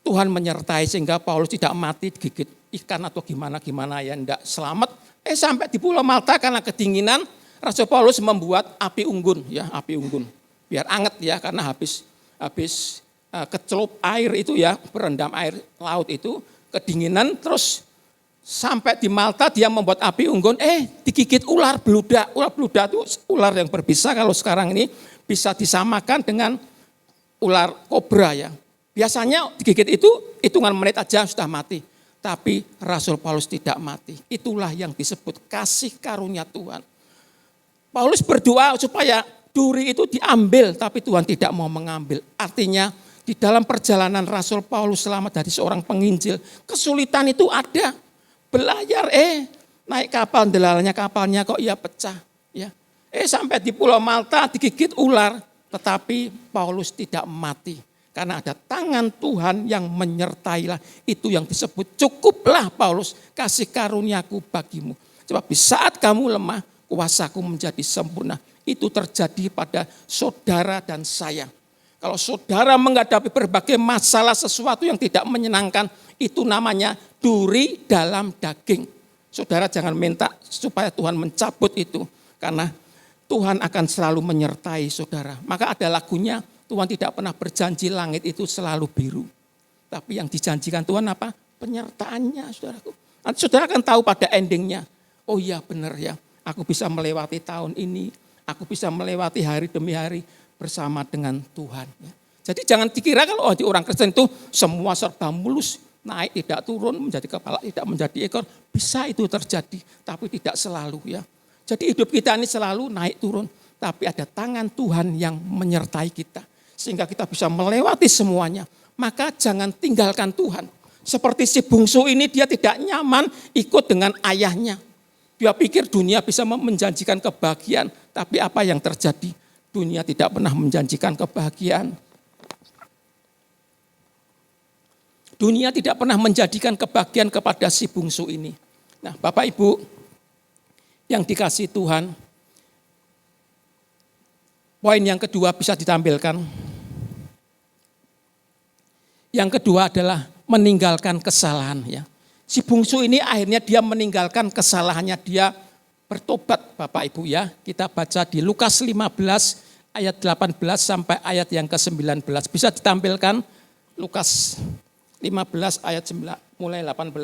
Tuhan menyertai sehingga Paulus tidak mati digigit ikan atau gimana ya, enggak selamat. Sampai di Pulau Malta karena kedinginan, Rasul Paulus membuat api unggun ya, api unggun. Biar anget ya, karena habis kecelup air itu ya, berendam air laut itu, kedinginan, terus sampai di Malta dia membuat api unggun, digigit ular beludak. Ular beludak itu ular yang berbisa, kalau sekarang ini bisa disamakan dengan ular kobra ya. Biasanya digigit itu hitungan menit aja sudah mati. Tapi Rasul Paulus tidak mati. Itulah yang disebut kasih karunia Tuhan. Paulus berdoa supaya duri itu diambil, tapi Tuhan tidak mau mengambil. Artinya di dalam perjalanan Rasul Paulus selama dari seorang penginjil, kesulitan itu ada. Belayar, naik kapal, delalanya kapalnya kok ia pecah. Ya. Sampai di Pulau Malta digigit ular, tetapi Paulus tidak mati. Karena ada tangan Tuhan yang menyertailah. Itu yang disebut cukuplah Paulus kasih karuniaku bagimu. Sebab di saat kamu lemah, kuasaku menjadi sempurna. Itu terjadi pada saudara dan saya. Kalau saudara menghadapi berbagai masalah, sesuatu yang tidak menyenangkan, itu namanya duri dalam daging. Saudara jangan minta supaya Tuhan mencabut itu. Karena Tuhan akan selalu menyertai saudara. Maka ada lagunya, Tuhan tidak pernah berjanji langit itu selalu biru. Tapi yang dijanjikan Tuhan apa? Penyertaannya, saudaraku. Nanti saudara akan tahu pada endingnya. Oh iya benar ya, aku bisa melewati tahun ini. Aku bisa melewati hari demi hari bersama dengan Tuhan. Jadi jangan dikira kalau di orang Kristen itu semua serba mulus. Naik tidak turun, menjadi kepala tidak menjadi ekor. Bisa itu terjadi, tapi tidak selalu ya. Jadi hidup kita ini selalu naik turun. Tapi ada tangan Tuhan yang menyertai kita. Sehingga kita bisa melewati semuanya. Maka jangan tinggalkan Tuhan. Seperti si bungsu ini dia tidak nyaman ikut dengan ayahnya. Dia pikir dunia bisa menjanjikan kebahagiaan. Tapi apa yang terjadi? Dunia tidak pernah menjanjikan kebahagiaan. 2 Dunia tidak pernah menjadikan kebahagiaan kepada si bungsu ini. Nah, Bapak Ibu yang dikasihi Tuhan, poin yang kedua bisa ditampilkan. Yang kedua adalah meninggalkan kesalahan. Ya. Si bungsu ini akhirnya dia meninggalkan kesalahannya, dia bertobat Bapak Ibu ya. Kita baca di Lukas 15 ayat 18 sampai ayat yang ke-19. Bisa ditampilkan Lukas 15 ayat 9, mulai 18.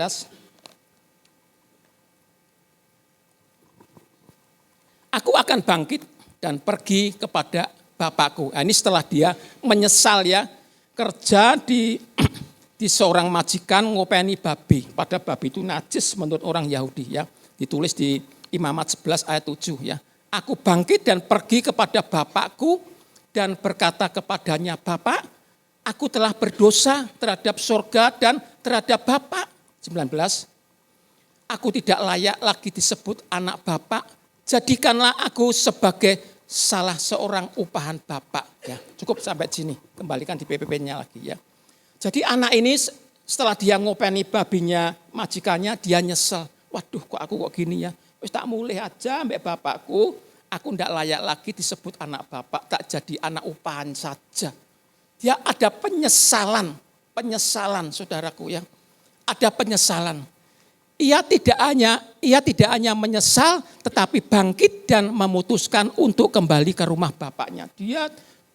Aku akan bangkit dan pergi kepada Bapakku. Nah, ini setelah dia menyesal ya, kerja di seorang majikan ngopeni babi. Pada babi itu najis menurut orang Yahudi ya. Ditulis di Imamat 11 ayat 7 ya. Aku bangkit dan pergi kepada Bapakku dan berkata kepadanya, Bapak, aku telah berdosa terhadap sorga dan terhadap Bapak. 19. Aku tidak layak lagi disebut anak Bapak. Jadikanlah aku sebagai salah seorang upahan Bapak. Ya, cukup sampai sini. Kembalikan di PPP-nya lagi ya. Jadi anak ini setelah dia ngopeni babinya majikannya, dia nyesel. Waduh kok aku kok gini ya. Wis tak mulih aja mbak bapakku. Aku tidak layak lagi disebut anak Bapak. Tak jadi anak upahan saja. Dia ada penyesalan saudaraku ya. Ada penyesalan. Ia tidak hanya menyesal tetapi bangkit dan memutuskan untuk kembali ke rumah bapaknya. Dia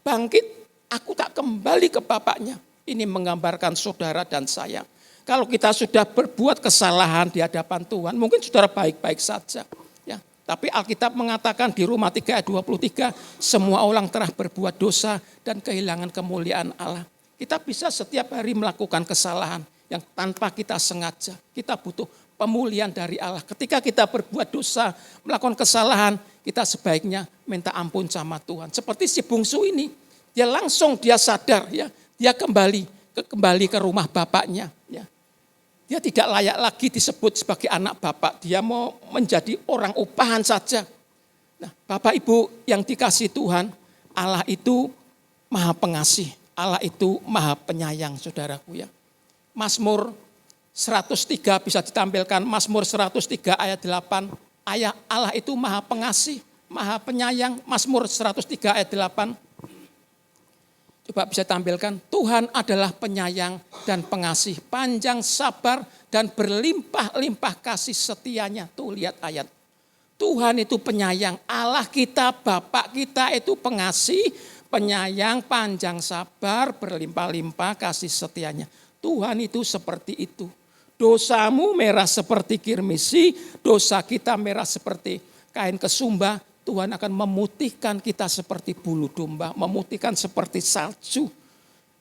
bangkit, aku tak kembali ke bapaknya. Ini menggambarkan saudara dan saya. Kalau kita sudah berbuat kesalahan di hadapan Tuhan, mungkin saudara baik-baik saja. Ya. Tapi Alkitab mengatakan di Roma 3 ayat 23, semua orang telah berbuat dosa dan kehilangan kemuliaan Allah. Kita bisa setiap hari melakukan kesalahan yang tanpa kita sengaja. Kita butuh pemulihan dari Allah. Ketika kita berbuat dosa, melakukan kesalahan, kita sebaiknya minta ampun sama Tuhan. Seperti si bungsu ini, dia sadar ya, dia kembali ke rumah bapaknya. Ya. Dia tidak layak lagi disebut sebagai anak bapak. Dia mau menjadi orang upahan saja. Nah, Bapak Ibu yang dikasihi Tuhan, Allah itu maha pengasih. Allah itu maha penyayang saudaraku ya. Mazmur 103 bisa ditampilkan. Mazmur 103 ayat 8. Allah itu maha pengasih, maha penyayang. Mazmur 103 ayat 8. Coba bisa tampilkan, Tuhan adalah penyayang dan pengasih, panjang sabar dan berlimpah-limpah kasih setianya. Tuh lihat ayat. Tuhan itu penyayang, Allah kita, Bapak kita itu pengasih, penyayang, panjang sabar, berlimpah-limpah kasih setianya. Tuhan itu seperti itu. Dosamu merah seperti kirmisi, dosa kita merah seperti kain kesumba. Tuhan akan memutihkan kita seperti bulu domba, memutihkan seperti salju.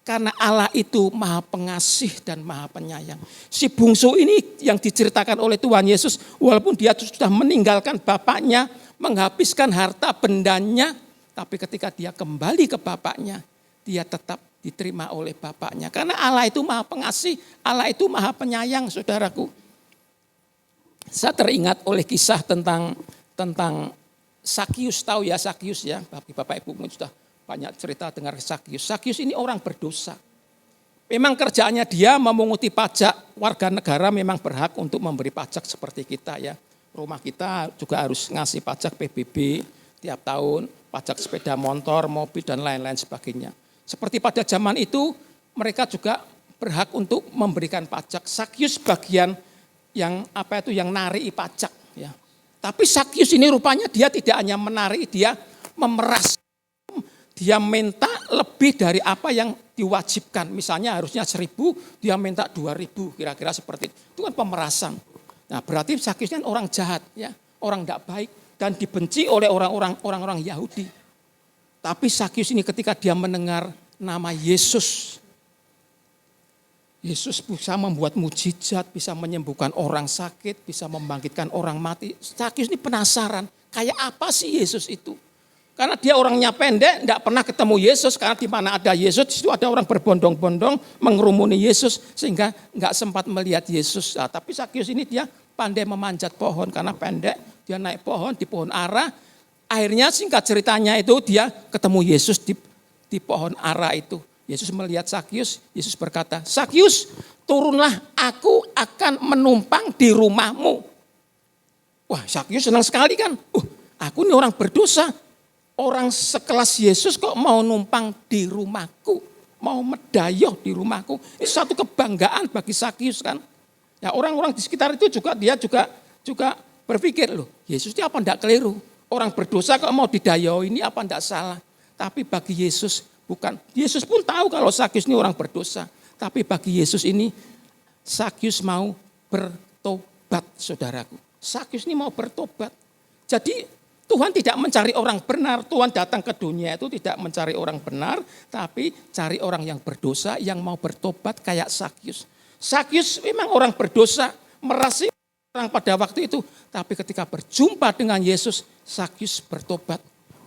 Karena Allah itu maha pengasih dan maha penyayang. Si bungsu ini yang diceritakan oleh Tuhan Yesus, walaupun dia sudah meninggalkan bapaknya, menghabiskan harta bendanya, tapi ketika dia kembali ke bapaknya, dia tetap diterima oleh bapaknya. Karena Allah itu maha pengasih, Allah itu maha penyayang saudaraku. Saya teringat oleh kisah tentang Sakius, tahu ya Sakius ya, Bapak Ibu sudah banyak cerita dengar Sakius. Sakius ini orang berdosa. Memang kerjaannya dia memunguti pajak, warga negara memang berhak untuk memberi pajak seperti kita ya. Rumah kita juga harus ngasih pajak PBB tiap tahun, pajak sepeda motor, mobil dan lain-lain sebagainya. Seperti pada zaman itu mereka juga berhak untuk memberikan pajak. Sakius bagian yang narik pajak ya. Tapi Sakius ini rupanya dia tidak hanya menarik, dia memeras. Dia minta lebih dari apa yang diwajibkan. Misalnya harusnya 1.000, dia minta 2.000, kira-kira seperti itu. Itu kan pemerasan. Nah, berarti Sakius ini orang jahat ya, orang tidak baik dan dibenci oleh orang-orang Yahudi. Tapi Sakius ini ketika dia mendengar nama Yesus bisa membuat mujizat, bisa menyembuhkan orang sakit, bisa membangkitkan orang mati. Sakius ini penasaran, kayak apa sih Yesus itu? Karena dia orangnya pendek, tidak pernah ketemu Yesus. Karena di mana ada Yesus, di situ ada orang berbondong-bondong mengerumuni Yesus. Sehingga nggak sempat melihat Yesus. Nah, tapi Sakius ini dia pandai memanjat pohon. Karena pendek, dia naik pohon, di pohon ara. Akhirnya singkat ceritanya itu dia ketemu Yesus di pohon ara itu. Yesus melihat Sakius, Yesus berkata, Sakius, turunlah, aku akan menumpang di rumahmu. Wah, Sakyus senang sekali kan. Aku ini orang berdosa. Orang sekelas Yesus kok mau numpang di rumahku. Mau medayoh di rumahku. Ini satu kebanggaan bagi Sakyus kan. Ya, orang-orang di sekitar itu dia juga berpikir, loh, Yesus ini apa enggak keliru? Orang berdosa kok mau didayoh, ini apa enggak salah? Tapi bagi Yesus bukan. Yesus pun tahu kalau Sakyus ini orang berdosa. Tapi bagi Yesus ini, Sakyus mau bertobat, saudaraku. Sakyus ini mau bertobat. Jadi Tuhan tidak mencari orang benar. Tuhan datang ke dunia itu tidak mencari orang benar, tapi cari orang yang berdosa, yang mau bertobat kayak Sakyus. Sakyus memang orang berdosa, merasi orang pada waktu itu. Tapi ketika berjumpa dengan Yesus, Sakyus bertobat.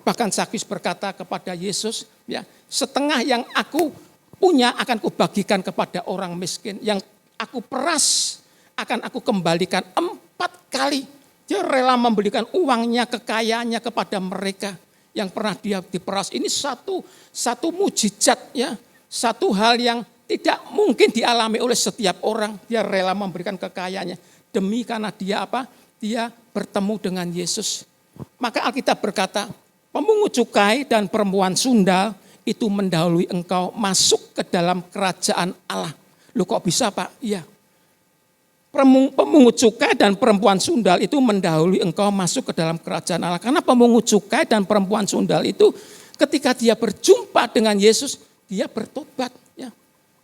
Bahkan Sakyus berkata kepada Yesus, ya, setengah yang aku punya akan kubagikan kepada orang miskin. Yang aku peras akan aku kembalikan 4 kali. Dia rela memberikan uangnya, kekayaannya kepada mereka yang pernah dia diperas. Ini satu mujizat, ya, satu hal yang tidak mungkin dialami oleh setiap orang. Dia rela memberikan kekayaannya demi karena dia apa? Dia bertemu dengan Yesus. Maka Alkitab berkata, pemungut cukai dan perempuan sundal itu mendahului engkau masuk ke dalam kerajaan Allah. Loh, kok bisa, Pak? Iya. Pemungut cukai dan perempuan sundal itu mendahului engkau masuk ke dalam kerajaan Allah. Karena pemungut cukai dan perempuan sundal itu ketika dia berjumpa dengan Yesus, dia bertobat. Ya.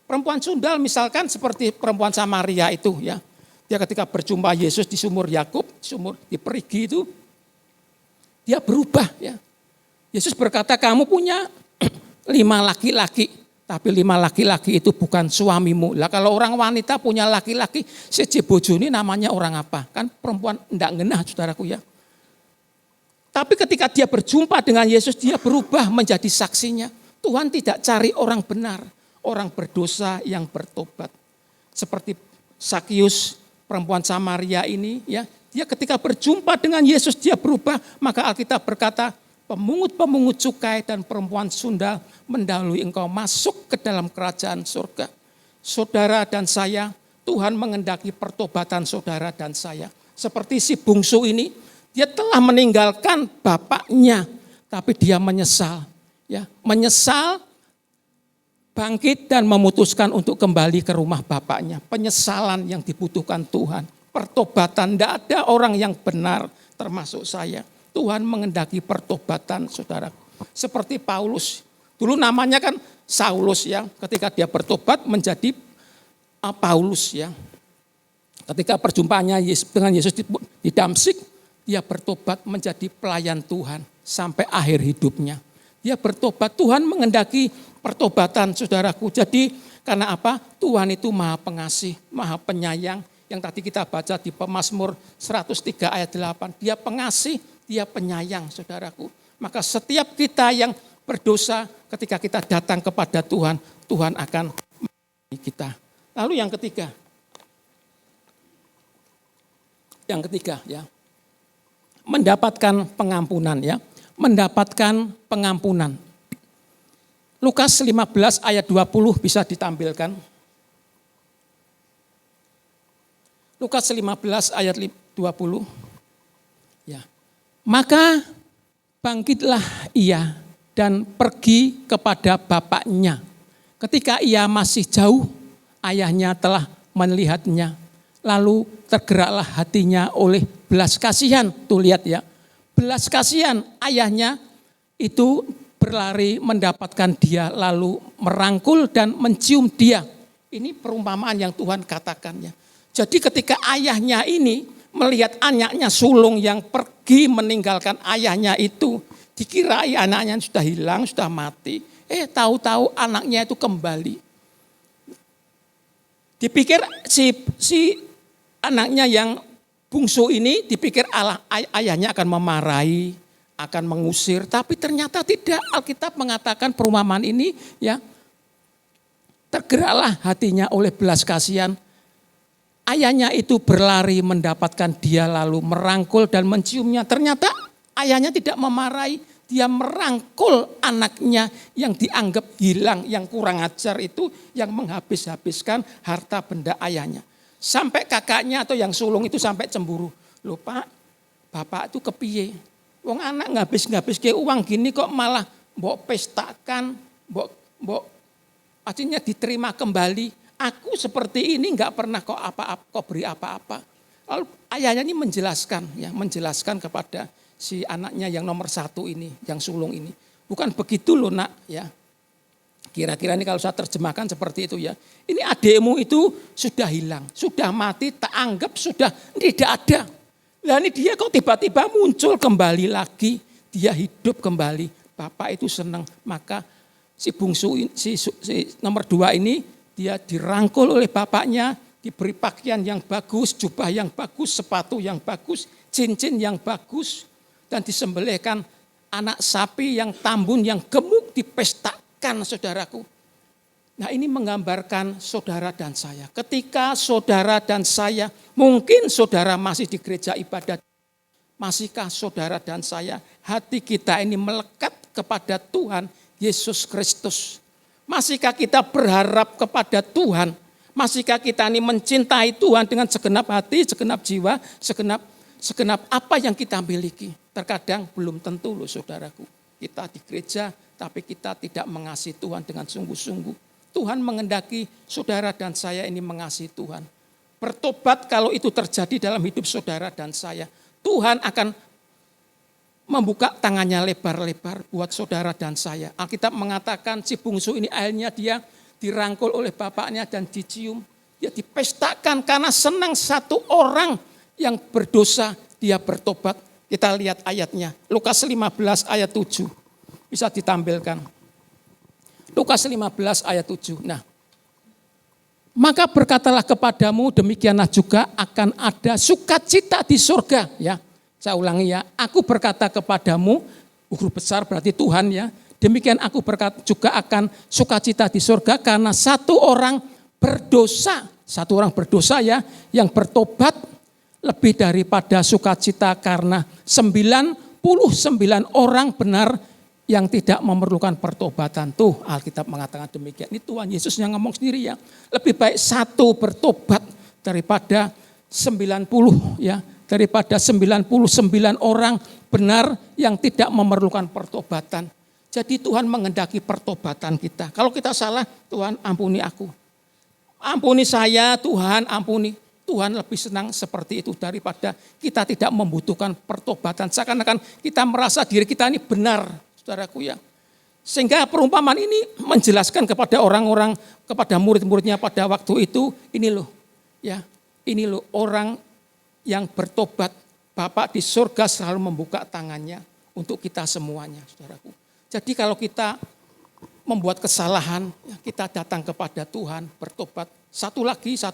Perempuan sundal misalkan seperti perempuan Samaria itu, ya. Dia ketika berjumpa Yesus di sumur Yakub, sumur di Perigi itu, dia berubah, ya. Yesus berkata, kamu punya 5 laki-laki, tapi 5 laki-laki itu bukan suamimu. Lah kalau orang wanita punya laki-laki, seje bojone namanya orang apa? Kan perempuan enggak ngenah, saudaraku, ya. Tapi ketika dia berjumpa dengan Yesus, dia berubah menjadi saksinya. Tuhan tidak cari orang benar, orang berdosa yang bertobat. Seperti Sakyus, perempuan Samaria ini, ya, dia ketika berjumpa dengan Yesus dia berubah, maka Alkitab berkata, pemungut-pemungut cukai dan perempuan sundal mendahului engkau masuk ke dalam kerajaan surga. Saudara dan saya, Tuhan mengendaki pertobatan saudara dan saya. Seperti si bungsu ini, dia telah meninggalkan bapaknya, tapi dia menyesal, ya, menyesal, bangkit dan memutuskan untuk kembali ke rumah bapaknya. Penyesalan yang dibutuhkan Tuhan. Pertobatan, tidak ada orang yang benar termasuk saya. Tuhan mengendaki pertobatan, saudara. Seperti Paulus. Dulu namanya kan Saulus, ya. Ketika dia bertobat menjadi Paulus, ya. Ketika perjumpaannya dengan Yesus di Damsik, dia bertobat menjadi pelayan Tuhan sampai akhir hidupnya. Dia bertobat, Tuhan mengendaki pertobatan, saudaraku. Jadi karena apa? Tuhan itu maha pengasih, maha penyayang. Yang tadi kita baca di Pemazmur 103 ayat 8. Dia pengasih, dia penyayang, saudaraku. Maka setiap kita yang berdosa, ketika kita datang kepada Tuhan, Tuhan akan mengampuni kita. Lalu yang ketiga. Yang ketiga, ya. Mendapatkan pengampunan, ya. Mendapatkan pengampunan. Lukas 15 ayat 20 bisa ditampilkan. Lukas 15 ayat 20. Ya. Maka bangkitlah ia dan pergi kepada bapaknya. Ketika ia masih jauh, ayahnya telah melihatnya. Lalu tergeraklah hatinya oleh belas kasihan. Tuh lihat, ya. Belas kasihan, ayahnya itu berlari mendapatkan dia, lalu merangkul dan mencium dia. Ini perumpamaan yang Tuhan katakannya. Jadi ketika ayahnya ini melihat anaknya sulung yang pergi meninggalkan ayahnya itu, dikirai anaknya sudah hilang, sudah mati. Tahu-tahu anaknya itu kembali. Dipikir si anaknya yang bungsu ini dipikir ayahnya akan memarahi, akan mengusir, tapi ternyata tidak. Alkitab mengatakan perumpamaan ini, ya, tergeraklah hatinya oleh belas kasihan. Ayahnya itu berlari mendapatkan dia lalu merangkul dan menciumnya. Ternyata ayahnya tidak memarahi, Dia merangkul anaknya yang dianggap hilang, yang kurang ajar itu, yang menghabis-habiskan harta benda ayahnya. Sampai kakaknya atau yang sulung itu sampai cemburu. Loh Pak, bapak itu kepiye? Wong anak ngabis-ngabis ke uang gini kok malah mbok pestakan, mbok artinya diterima kembali. Aku seperti ini nggak pernah kok beri apa-apa. Lalu ayahnya ini menjelaskan kepada si anaknya yang nomor 1 ini, yang sulung ini. Bukan begitu loh nak ya. Kira-kira ini kalau saya terjemahkan seperti itu ya. Ini adikmu itu sudah hilang, sudah mati, tak anggap sudah tidak ada. Nah ini dia kok tiba-tiba muncul kembali lagi, dia hidup kembali. Bapak itu senang, maka si bungsu si nomor 2 ini dia dirangkul oleh bapaknya, diberi pakaian yang bagus, jubah yang bagus, sepatu yang bagus, cincin yang bagus. Dan disembelihkan anak sapi yang tambun, yang gemuk dipestakan saudaraku. Nah ini menggambarkan saudara dan saya. Ketika saudara dan saya, mungkin saudara masih di gereja ibadat. Masihkah saudara dan saya, hati kita ini melekat kepada Tuhan Yesus Kristus? Masihkah kita berharap kepada Tuhan? Masihkah kita ini mencintai Tuhan dengan segenap hati, segenap jiwa, segenap apa yang kita miliki? Terkadang belum tentu loh saudaraku. Kita di gereja tapi kita tidak mengasihi Tuhan dengan sungguh-sungguh. Tuhan mengendaki saudara dan saya ini mengasihi Tuhan. Bertobat kalau itu terjadi dalam hidup saudara dan saya. Tuhan akan membuka tangannya lebar-lebar buat saudara dan saya. Alkitab mengatakan si bungsu ini akhirnya dia dirangkul oleh bapaknya dan dicium. Dia dipestakan karena senang satu orang yang berdosa dia bertobat. Kita lihat ayatnya, Lukas 15 ayat 7. Bisa ditampilkan. Lukas 15 ayat 7. Nah, maka berkatalah kepadamu, demikianlah juga akan ada sukacita di surga. Ya, saya ulangi ya, aku berkata kepadamu, huruf besar berarti Tuhan ya. Demikian aku berkata juga akan sukacita di surga karena satu orang berdosa ya, yang bertobat lebih daripada sukacita karena 99 orang benar yang tidak memerlukan pertobatan. Tuh Alkitab mengatakan demikian. Ini Tuhan Yesus yang ngomong sendiri ya. Lebih baik satu bertobat daripada 90 ya. Daripada 99 orang benar yang tidak memerlukan pertobatan. Jadi Tuhan menghendaki pertobatan kita. Kalau kita salah, Tuhan ampuni aku. Ampuni saya, Tuhan ampuni. Tuhan lebih senang seperti itu daripada kita tidak membutuhkan pertobatan. Seakan-akan kita merasa diri kita ini benar, saudaraku ya. Sehingga perumpamaan ini menjelaskan kepada orang-orang, kepada murid-muridnya pada waktu itu, ini loh orang yang bertobat. Bapa di surga selalu membuka tangannya untuk kita semuanya, saudaraku. Jadi kalau kita membuat kesalahan, kita datang kepada Tuhan, bertobat. Satu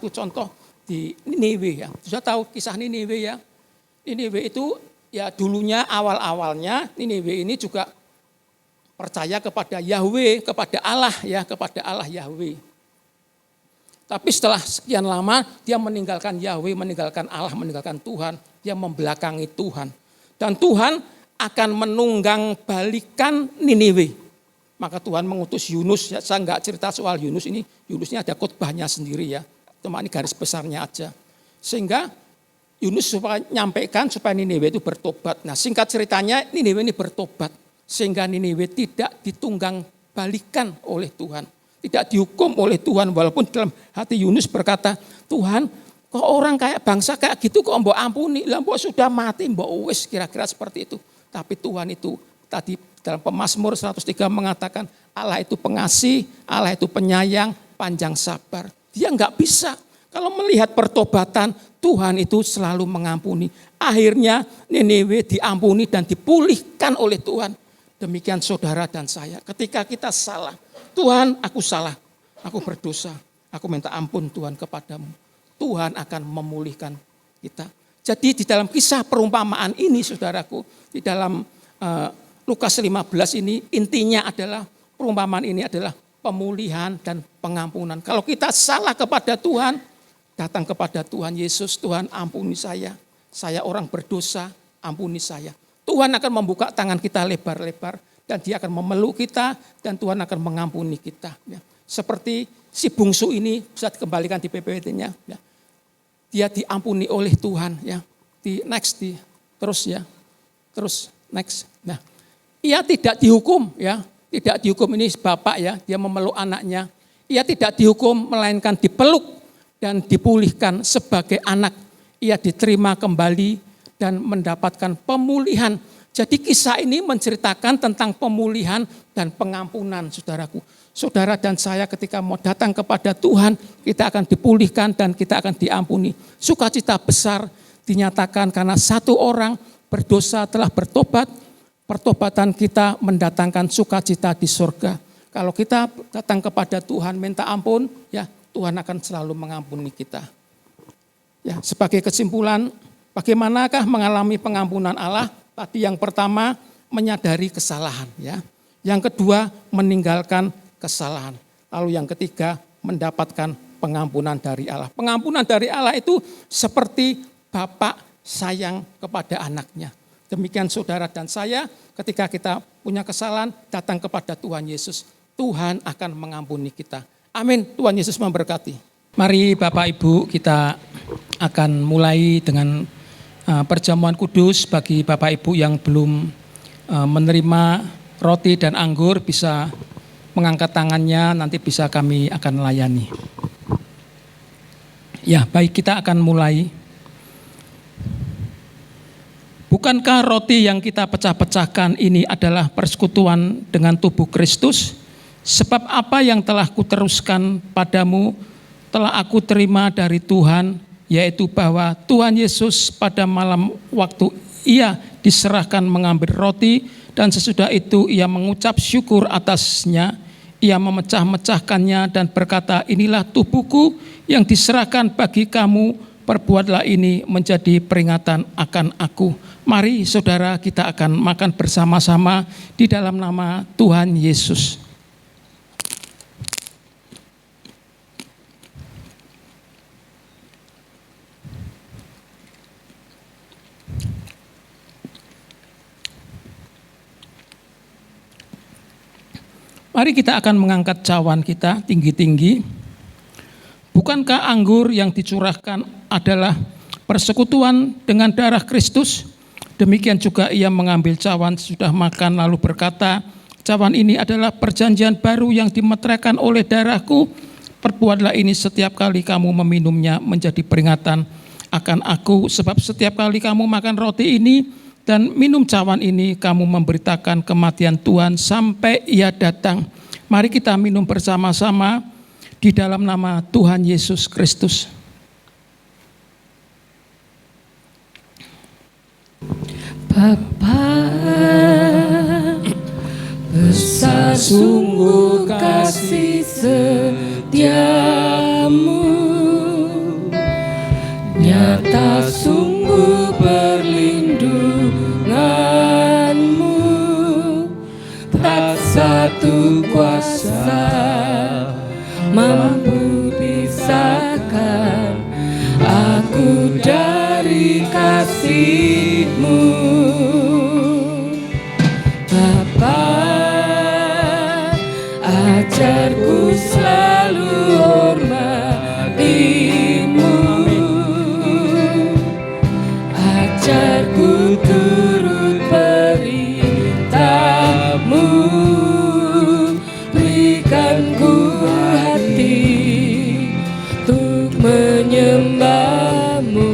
contoh di Niniwe ya. Sudah tahu kisah Niniwe ya. Niniwe itu ya dulunya awal-awalnya Niniwe ini juga percaya kepada Yahweh, kepada Allah Yahweh. Tapi setelah sekian lama dia meninggalkan Yahweh, meninggalkan Allah, meninggalkan Tuhan. Dia membelakangi Tuhan. Dan Tuhan akan menunggang balikan Niniwe. Maka Tuhan mengutus Yunus, ya, saya enggak cerita soal Yunus ini, Yunusnya ada khotbahnya sendiri ya. Cuma ini garis besarnya aja. Sehingga Yunus supaya nyampaikan supaya Niniwe itu bertobat. Nah singkat ceritanya Niniwe ini bertobat. Sehingga Niniwe tidak ditunggang balikan oleh Tuhan. Tidak dihukum oleh Tuhan. Walaupun dalam hati Yunus berkata, Tuhan kok orang kayak bangsa kayak gitu kok mbok ampuni. Lah mbok sudah mati mbok wis, kira-kira seperti itu. Tapi Tuhan itu tadi dalam Pemazmur 103 mengatakan Allah itu pengasih, Allah itu penyayang, panjang sabar. Dia enggak bisa. Kalau melihat pertobatan, Tuhan itu selalu mengampuni. Akhirnya Niniwe diampuni dan dipulihkan oleh Tuhan. Demikian saudara dan saya. Ketika kita salah, Tuhan aku salah, aku berdosa. Aku minta ampun Tuhan kepadamu. Tuhan akan memulihkan kita. Jadi di dalam kisah perumpamaan ini saudaraku, di dalam Lukas 15 ini intinya adalah perumpamaan ini adalah pemulihan dan pengampunan. Kalau kita salah kepada Tuhan, datang kepada Tuhan Yesus, Tuhan ampuni saya orang berdosa, ampuni saya. Tuhan akan membuka tangan kita lebar-lebar dan dia akan memeluk kita dan Tuhan akan mengampuni kita. Ya. Seperti si bungsu ini bisa dikembalikan di PPWT-nya. Ya. Dia diampuni oleh Tuhan. Ya. Terus next. Nah, ia tidak dihukum. Ya. Tidak dihukum, ini bapak ya, dia memeluk anaknya. Ia tidak dihukum melainkan dipeluk dan dipulihkan sebagai anak. Ia diterima kembali dan mendapatkan pemulihan. Jadi kisah ini menceritakan tentang pemulihan dan pengampunan, saudaraku. Saudara dan saya ketika mau datang kepada Tuhan, kita akan dipulihkan dan kita akan diampuni. Sukacita besar dinyatakan karena satu orang berdosa telah bertobat. Pertobatan kita mendatangkan sukacita di surga. Kalau kita datang kepada Tuhan minta ampun, ya Tuhan akan selalu mengampuni kita. Ya, sebagai kesimpulan, bagaimanakah mengalami pengampunan Allah? Tadi yang pertama menyadari kesalahan, ya. Yang kedua meninggalkan kesalahan. Lalu yang ketiga mendapatkan pengampunan dari Allah. Pengampunan dari Allah itu seperti bapak sayang kepada anaknya. Demikian saudara dan saya, ketika kita punya kesalahan, datang kepada Tuhan Yesus. Tuhan akan mengampuni kita. Amin. Tuhan Yesus memberkati. Mari Bapak Ibu, kita akan mulai dengan perjamuan kudus. Bagi Bapak Ibu yang belum menerima roti dan anggur, bisa mengangkat tangannya, nanti bisa kami akan layani. Ya, baik, kita akan mulai. Bukankah roti yang kita pecah-pecahkan ini adalah persekutuan dengan tubuh Kristus? Sebab apa yang telah kuteruskan padamu telah aku terima dari Tuhan, yaitu bahwa Tuhan Yesus pada malam waktu ia diserahkan mengambil roti dan sesudah itu ia mengucap syukur atasnya, ia memecah-mecahkannya dan berkata, inilah tubuhku yang diserahkan bagi kamu, perbuatlah ini menjadi peringatan akan aku. Mari saudara, kita akan makan bersama-sama di dalam nama Tuhan Yesus. Mari kita akan mengangkat cawan kita tinggi-tinggi. Bukankah anggur yang dicurahkan adalah persekutuan dengan darah Kristus? Demikian juga ia mengambil cawan sudah makan lalu berkata, cawan ini adalah perjanjian baru yang dimeteraikan oleh darahku. Perbuatlah ini setiap kali kamu meminumnya menjadi peringatan akan aku. Sebab setiap kali kamu makan roti ini dan minum cawan ini, kamu memberitakan kematian Tuhan sampai ia datang. Mari kita minum bersama-sama di dalam nama Tuhan Yesus Kristus. Bapa, besar sungguh kasih setiamu, nyata sungguh perlindunganmu, tak satu kuasa mampu pisahkan aku dari kasih-Mu. Bapa, ajarku selalu hormati-Mu, ajarku turut perintah-Mu, berikan ku hati untuk menyembah-Mu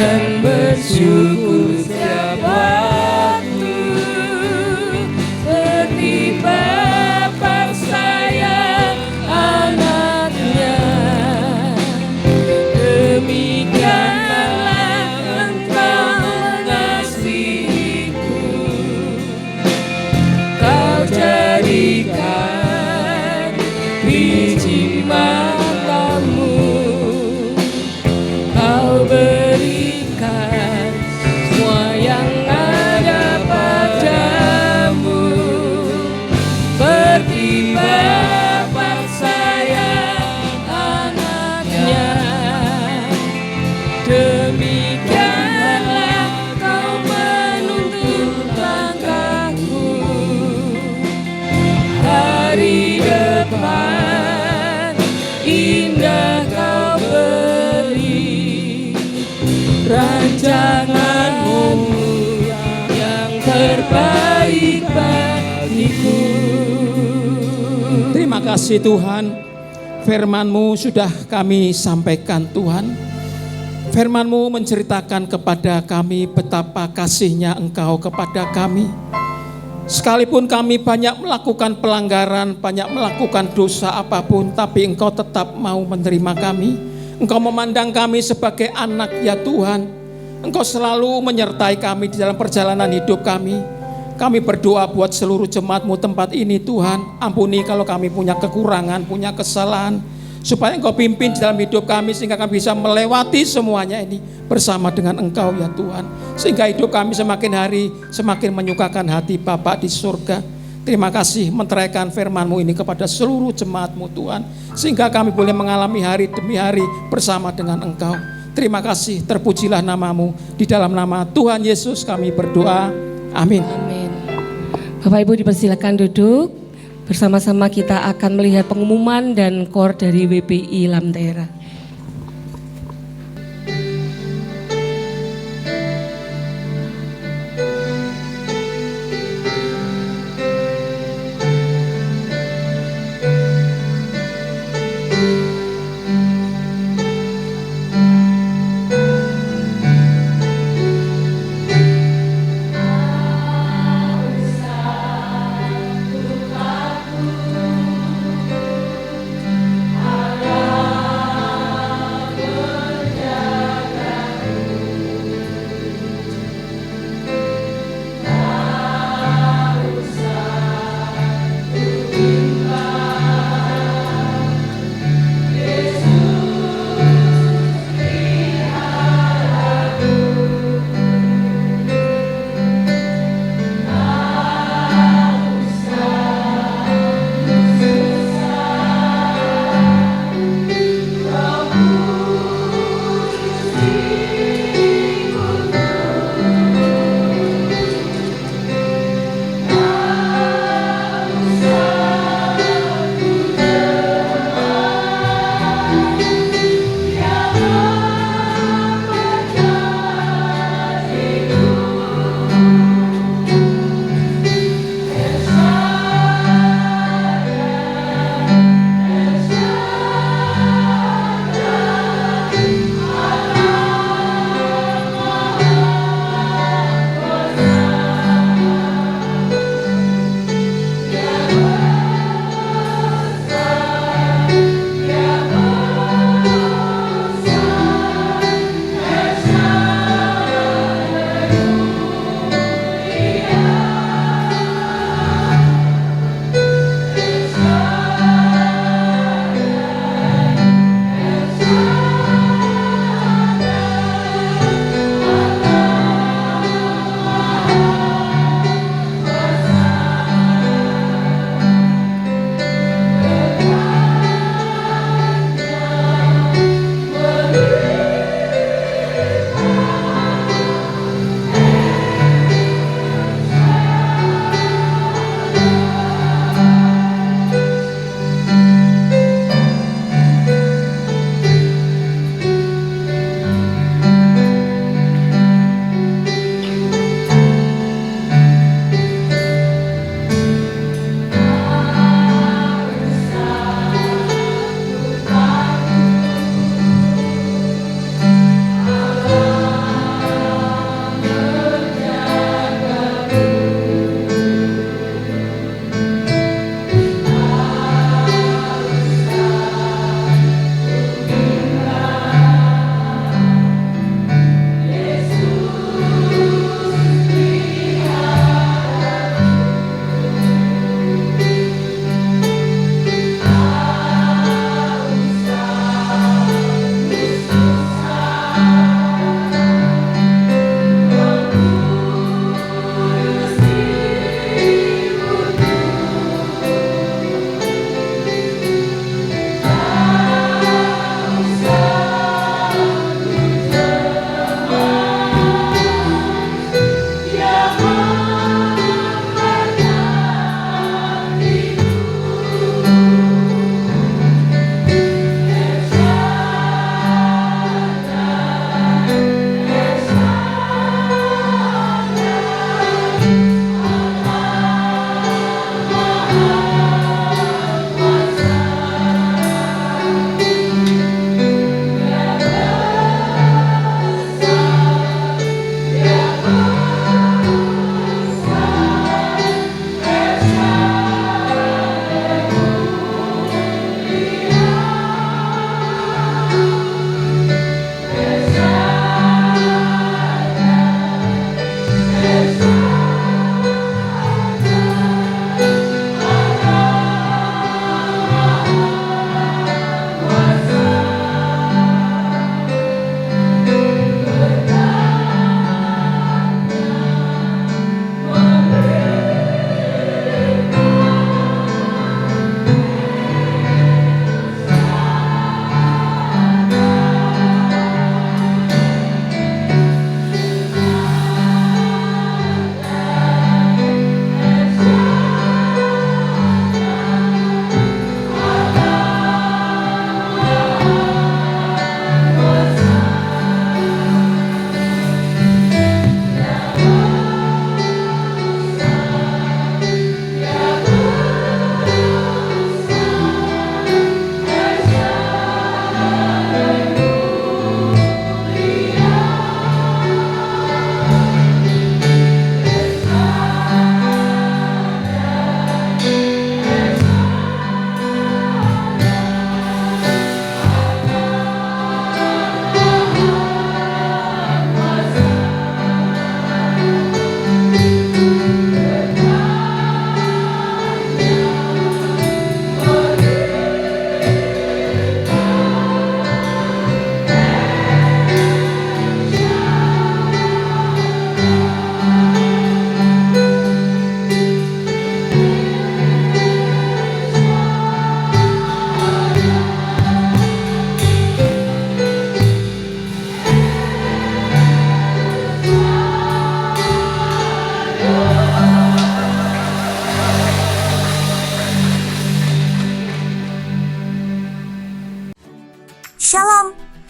dan bersyukur setiap waktu, seperti Bapa sayang anaknya, demikianlah Engkau mengasihiku. Kau jadikan biji matamu, Kau berikan terbaik bagiku. Terima kasih Tuhan, firman-Mu sudah kami sampaikan Tuhan. Firman-Mu menceritakan kepada kami betapa kasih-Nya Engkau kepada kami. Sekalipun kami banyak melakukan pelanggaran, banyak melakukan dosa apapun, tapi Engkau tetap mau menerima kami. Engkau memandang kami sebagai anak ya Tuhan. Engkau selalu menyertai kami di dalam perjalanan hidup kami. Kami berdoa buat seluruh jemaat-Mu tempat ini Tuhan. Ampuni kalau kami punya kekurangan, punya kesalahan. Supaya Engkau pimpin di dalam hidup kami sehingga kami bisa melewati semuanya ini bersama dengan Engkau ya Tuhan. Sehingga hidup kami semakin hari semakin menyukakan hati Bapa di surga. Terima kasih menteraikan firman-Mu ini kepada seluruh jemaat-Mu Tuhan. Sehingga kami boleh mengalami hari demi hari bersama dengan Engkau. Terima kasih, terpujilah nama-Mu. Di dalam nama Tuhan Yesus kami berdoa. Amin. Amin. Bapak Ibu dipersilakan duduk. Bersama-sama kita akan melihat pengumuman dan KOR dari WPI Lamtera.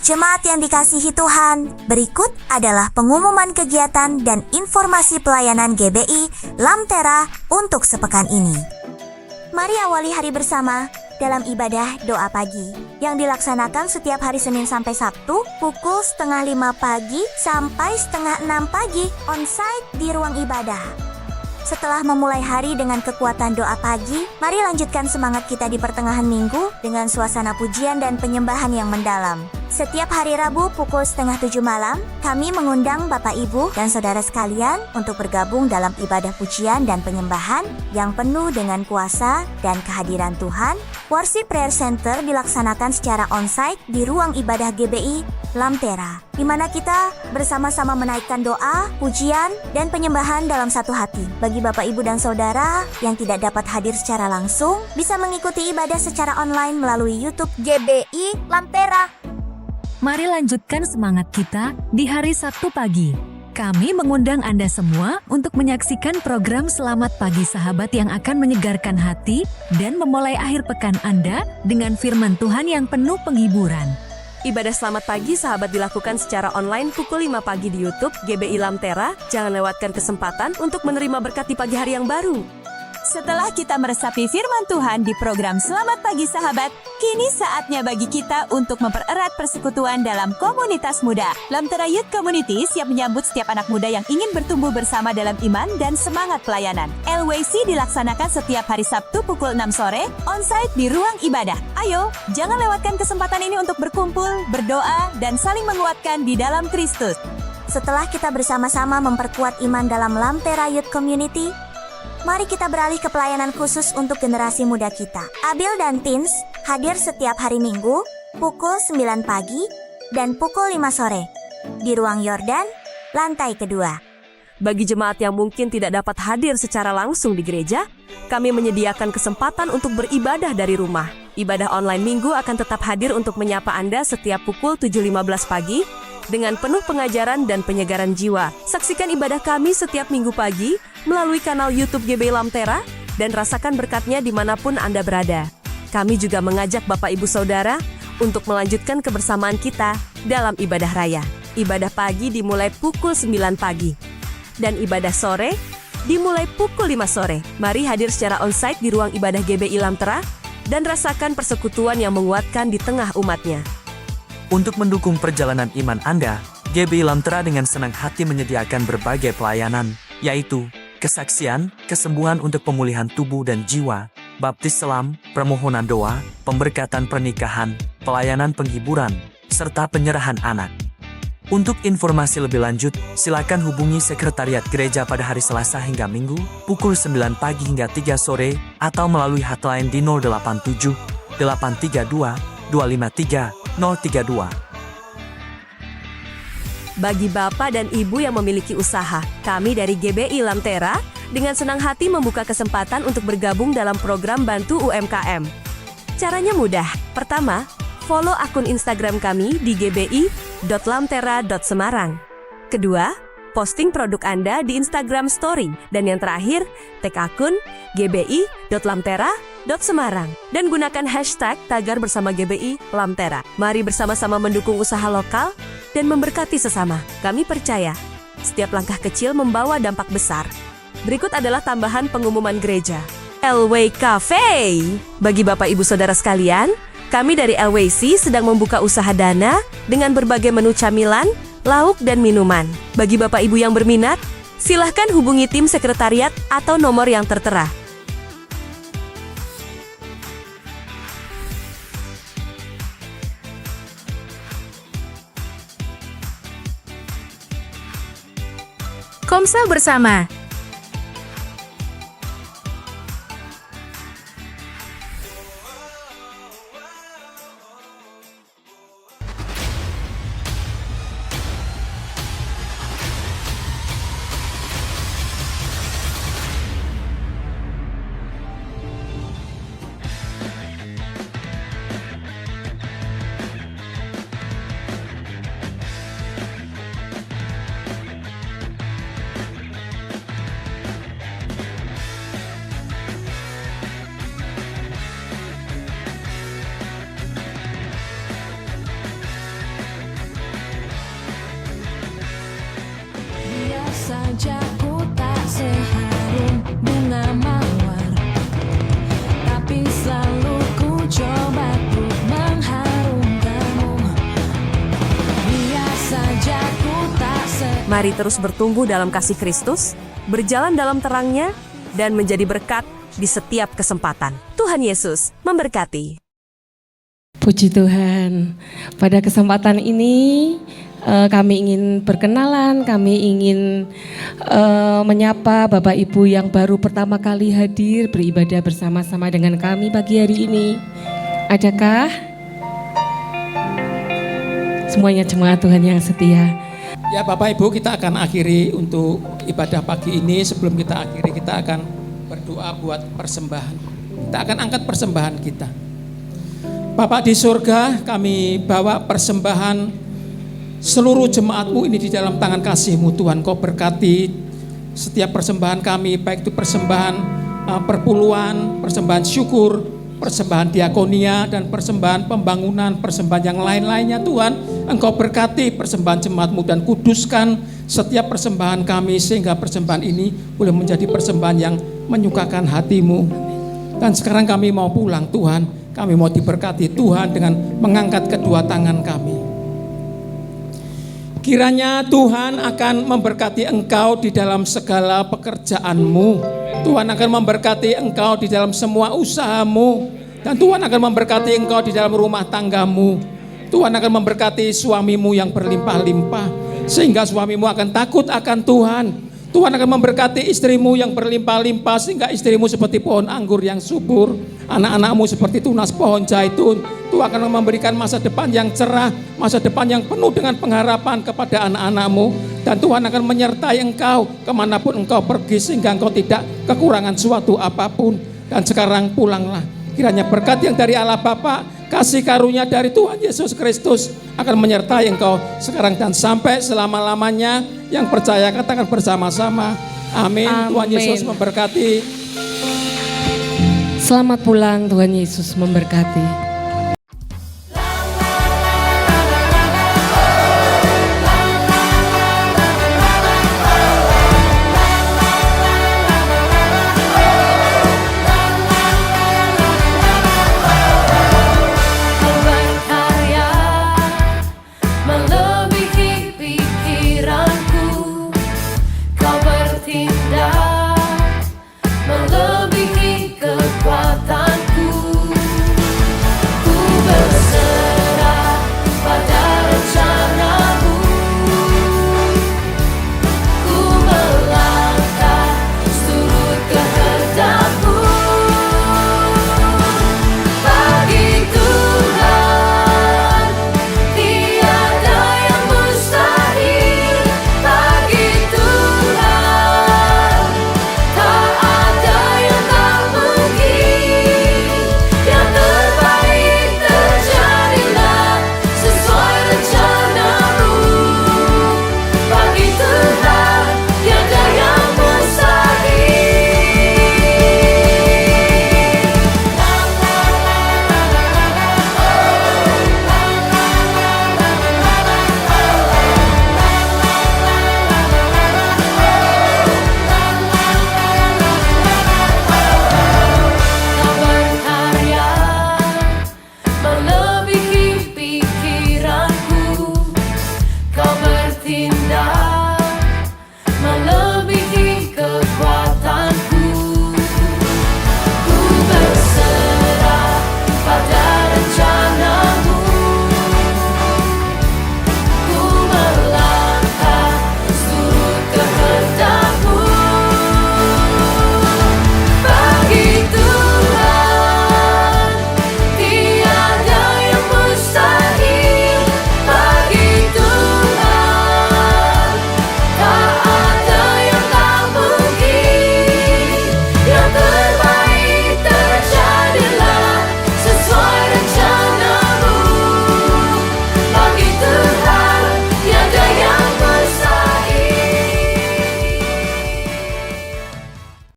Jemaat yang dikasihi Tuhan, berikut adalah pengumuman kegiatan dan informasi pelayanan GBI Lamtera untuk sepekan ini. Mari awali hari bersama dalam ibadah doa pagi yang dilaksanakan setiap hari Senin sampai Sabtu pukul 4:30 pagi sampai 5:30 pagi on-site di ruang ibadah. Setelah memulai hari dengan kekuatan doa pagi, mari lanjutkan semangat kita di pertengahan minggu dengan suasana pujian dan penyembahan yang mendalam. Setiap hari Rabu pukul 6:30 malam, kami mengundang Bapak Ibu dan Saudara sekalian untuk bergabung dalam ibadah pujian dan penyembahan yang penuh dengan kuasa dan kehadiran Tuhan. Worship Prayer Center dilaksanakan secara onsite di ruang ibadah GBI Lamtera, di mana kita bersama-sama menaikkan doa, pujian, dan penyembahan dalam satu hati. Bagi Bapak Ibu dan Saudara yang tidak dapat hadir secara langsung, bisa mengikuti ibadah secara online melalui YouTube GBI Lamtera. Mari lanjutkan semangat kita di hari Sabtu pagi. Kami mengundang Anda semua untuk menyaksikan program Selamat Pagi Sahabat yang akan menyegarkan hati dan memulai akhir pekan Anda dengan firman Tuhan yang penuh penghiburan. Ibadah Selamat Pagi Sahabat dilakukan secara online pukul 5 pagi di YouTube GBI Lamtera. Jangan lewatkan kesempatan untuk menerima berkat di pagi hari yang baru. Setelah kita meresapi firman Tuhan di program Selamat Pagi Sahabat, kini saatnya bagi kita untuk mempererat persekutuan dalam komunitas muda. Lamtera Youth Community siap menyambut setiap anak muda yang ingin bertumbuh bersama dalam iman dan semangat pelayanan. LWC dilaksanakan setiap hari Sabtu pukul 6 sore, on-site di ruang ibadah. Ayo, jangan lewatkan kesempatan ini untuk berkumpul, berdoa, dan saling menguatkan di dalam Kristus. Setelah kita bersama-sama memperkuat iman dalam Lamtera Youth Community, mari kita beralih ke pelayanan khusus untuk generasi muda kita. Abil dan Teens hadir setiap hari Minggu pukul 9 pagi dan pukul 5 sore di ruang Yordan, lantai kedua. Bagi jemaat yang mungkin tidak dapat hadir secara langsung di gereja, kami menyediakan kesempatan untuk beribadah dari rumah. Ibadah online Minggu akan tetap hadir untuk menyapa Anda setiap pukul 7.15 pagi dengan penuh pengajaran dan penyegaran jiwa. Saksikan ibadah kami setiap Minggu pagi melalui kanal YouTube GBI Lamtera dan rasakan berkatnya dimanapun Anda berada. Kami juga mengajak Bapak Ibu Saudara untuk melanjutkan kebersamaan kita dalam ibadah raya. Ibadah pagi dimulai pukul 9 pagi dan ibadah sore dimulai pukul 5 sore. Mari hadir secara onsite di ruang ibadah GBI Lamtera dan rasakan persekutuan yang menguatkan di tengah umatnya. Untuk mendukung perjalanan iman Anda, GBI Lamtera dengan senang hati menyediakan berbagai pelayanan, yaitu kesaksian, kesembuhan untuk pemulihan tubuh dan jiwa, baptis selam, permohonan doa, pemberkatan pernikahan, pelayanan penghiburan, serta penyerahan anak. Untuk informasi lebih lanjut, silakan hubungi Sekretariat Gereja pada hari Selasa hingga Minggu, pukul 9 pagi hingga 3 sore, atau melalui hotline di 087 832 253 032. Bagi Bapak dan Ibu yang memiliki usaha, kami dari GBI Lamtera dengan senang hati membuka kesempatan untuk bergabung dalam program Bantu UMKM. Caranya mudah. Pertama, follow akun Instagram kami di gbi.lamtera.semarang. Kedua, posting produk Anda di Instagram Story. Dan yang terakhir, tag akun gbi.lamtera.semarang. Dan gunakan hashtag tagar bersama GBI Lamtera. Mari bersama-sama mendukung usaha lokal dan memberkati sesama. Kami percaya, setiap langkah kecil membawa dampak besar. Berikut adalah tambahan pengumuman gereja. LW Cafe. Bagi Bapak Ibu Saudara sekalian, kami dari LWC sedang membuka usaha dana dengan berbagai menu camilan, lauk, dan minuman. Bagi Bapak Ibu yang berminat, silahkan hubungi tim sekretariat atau nomor yang tertera. Komsel bersama. Mari terus bertumbuh dalam kasih Kristus, berjalan dalam terangnya, dan menjadi berkat di setiap kesempatan. Tuhan Yesus memberkati. Puji Tuhan, pada kesempatan ini kami ingin berkenalan, kami ingin menyapa Bapak Ibu yang baru pertama kali hadir beribadah bersama-sama dengan kami pagi hari ini. Adakah? Semuanya jemaat Tuhan yang setia. Ya Bapak Ibu, kita akan akhiri untuk ibadah pagi ini. Sebelum kita akhiri, kita akan berdoa buat persembahan. Kita akan angkat persembahan kita. Bapak di surga, kami bawa persembahan seluruh jemaat-Mu ini di dalam tangan kasih-Mu Tuhan. Kau berkati setiap persembahan kami, baik itu persembahan perpuluhan, persembahan syukur, persembahan diakonia, dan persembahan pembangunan, persembahan yang lain-lainnya Tuhan. Engkau berkati persembahan jemaat-Mu dan kuduskan setiap persembahan kami, sehingga persembahan ini boleh menjadi persembahan yang menyukakan hati-Mu. Dan sekarang kami mau pulang Tuhan. Kami mau diberkati Tuhan dengan mengangkat kedua tangan kami. Kiranya Tuhan akan memberkati engkau di dalam segala pekerjaan-Mu. Tuhan akan memberkati engkau di dalam semua usaha-Mu. Dan Tuhan akan memberkati engkau di dalam rumah tangga-Mu. Tuhan akan memberkati suamimu yang berlimpah-limpah, sehingga suamimu akan takut akan Tuhan. Tuhan akan memberkati istrimu yang berlimpah-limpah, sehingga istrimu seperti pohon anggur yang subur, anak-anakmu seperti tunas pohon zaitun. Tuhan akan memberikan masa depan yang cerah, masa depan yang penuh dengan pengharapan kepada anak-anakmu. Dan Tuhan akan menyertai engkau kemanapun engkau pergi, sehingga engkau tidak kekurangan suatu apapun. Dan sekarang pulanglah. Kiranya berkat yang dari Allah Bapa, kasih karunia dari Tuhan Yesus Kristus akan menyertai engkau sekarang dan sampai selama-lamanya. Yang percaya katakan bersama-sama, amin. Tuhan Yesus memberkati. Selamat pulang, Tuhan Yesus memberkati.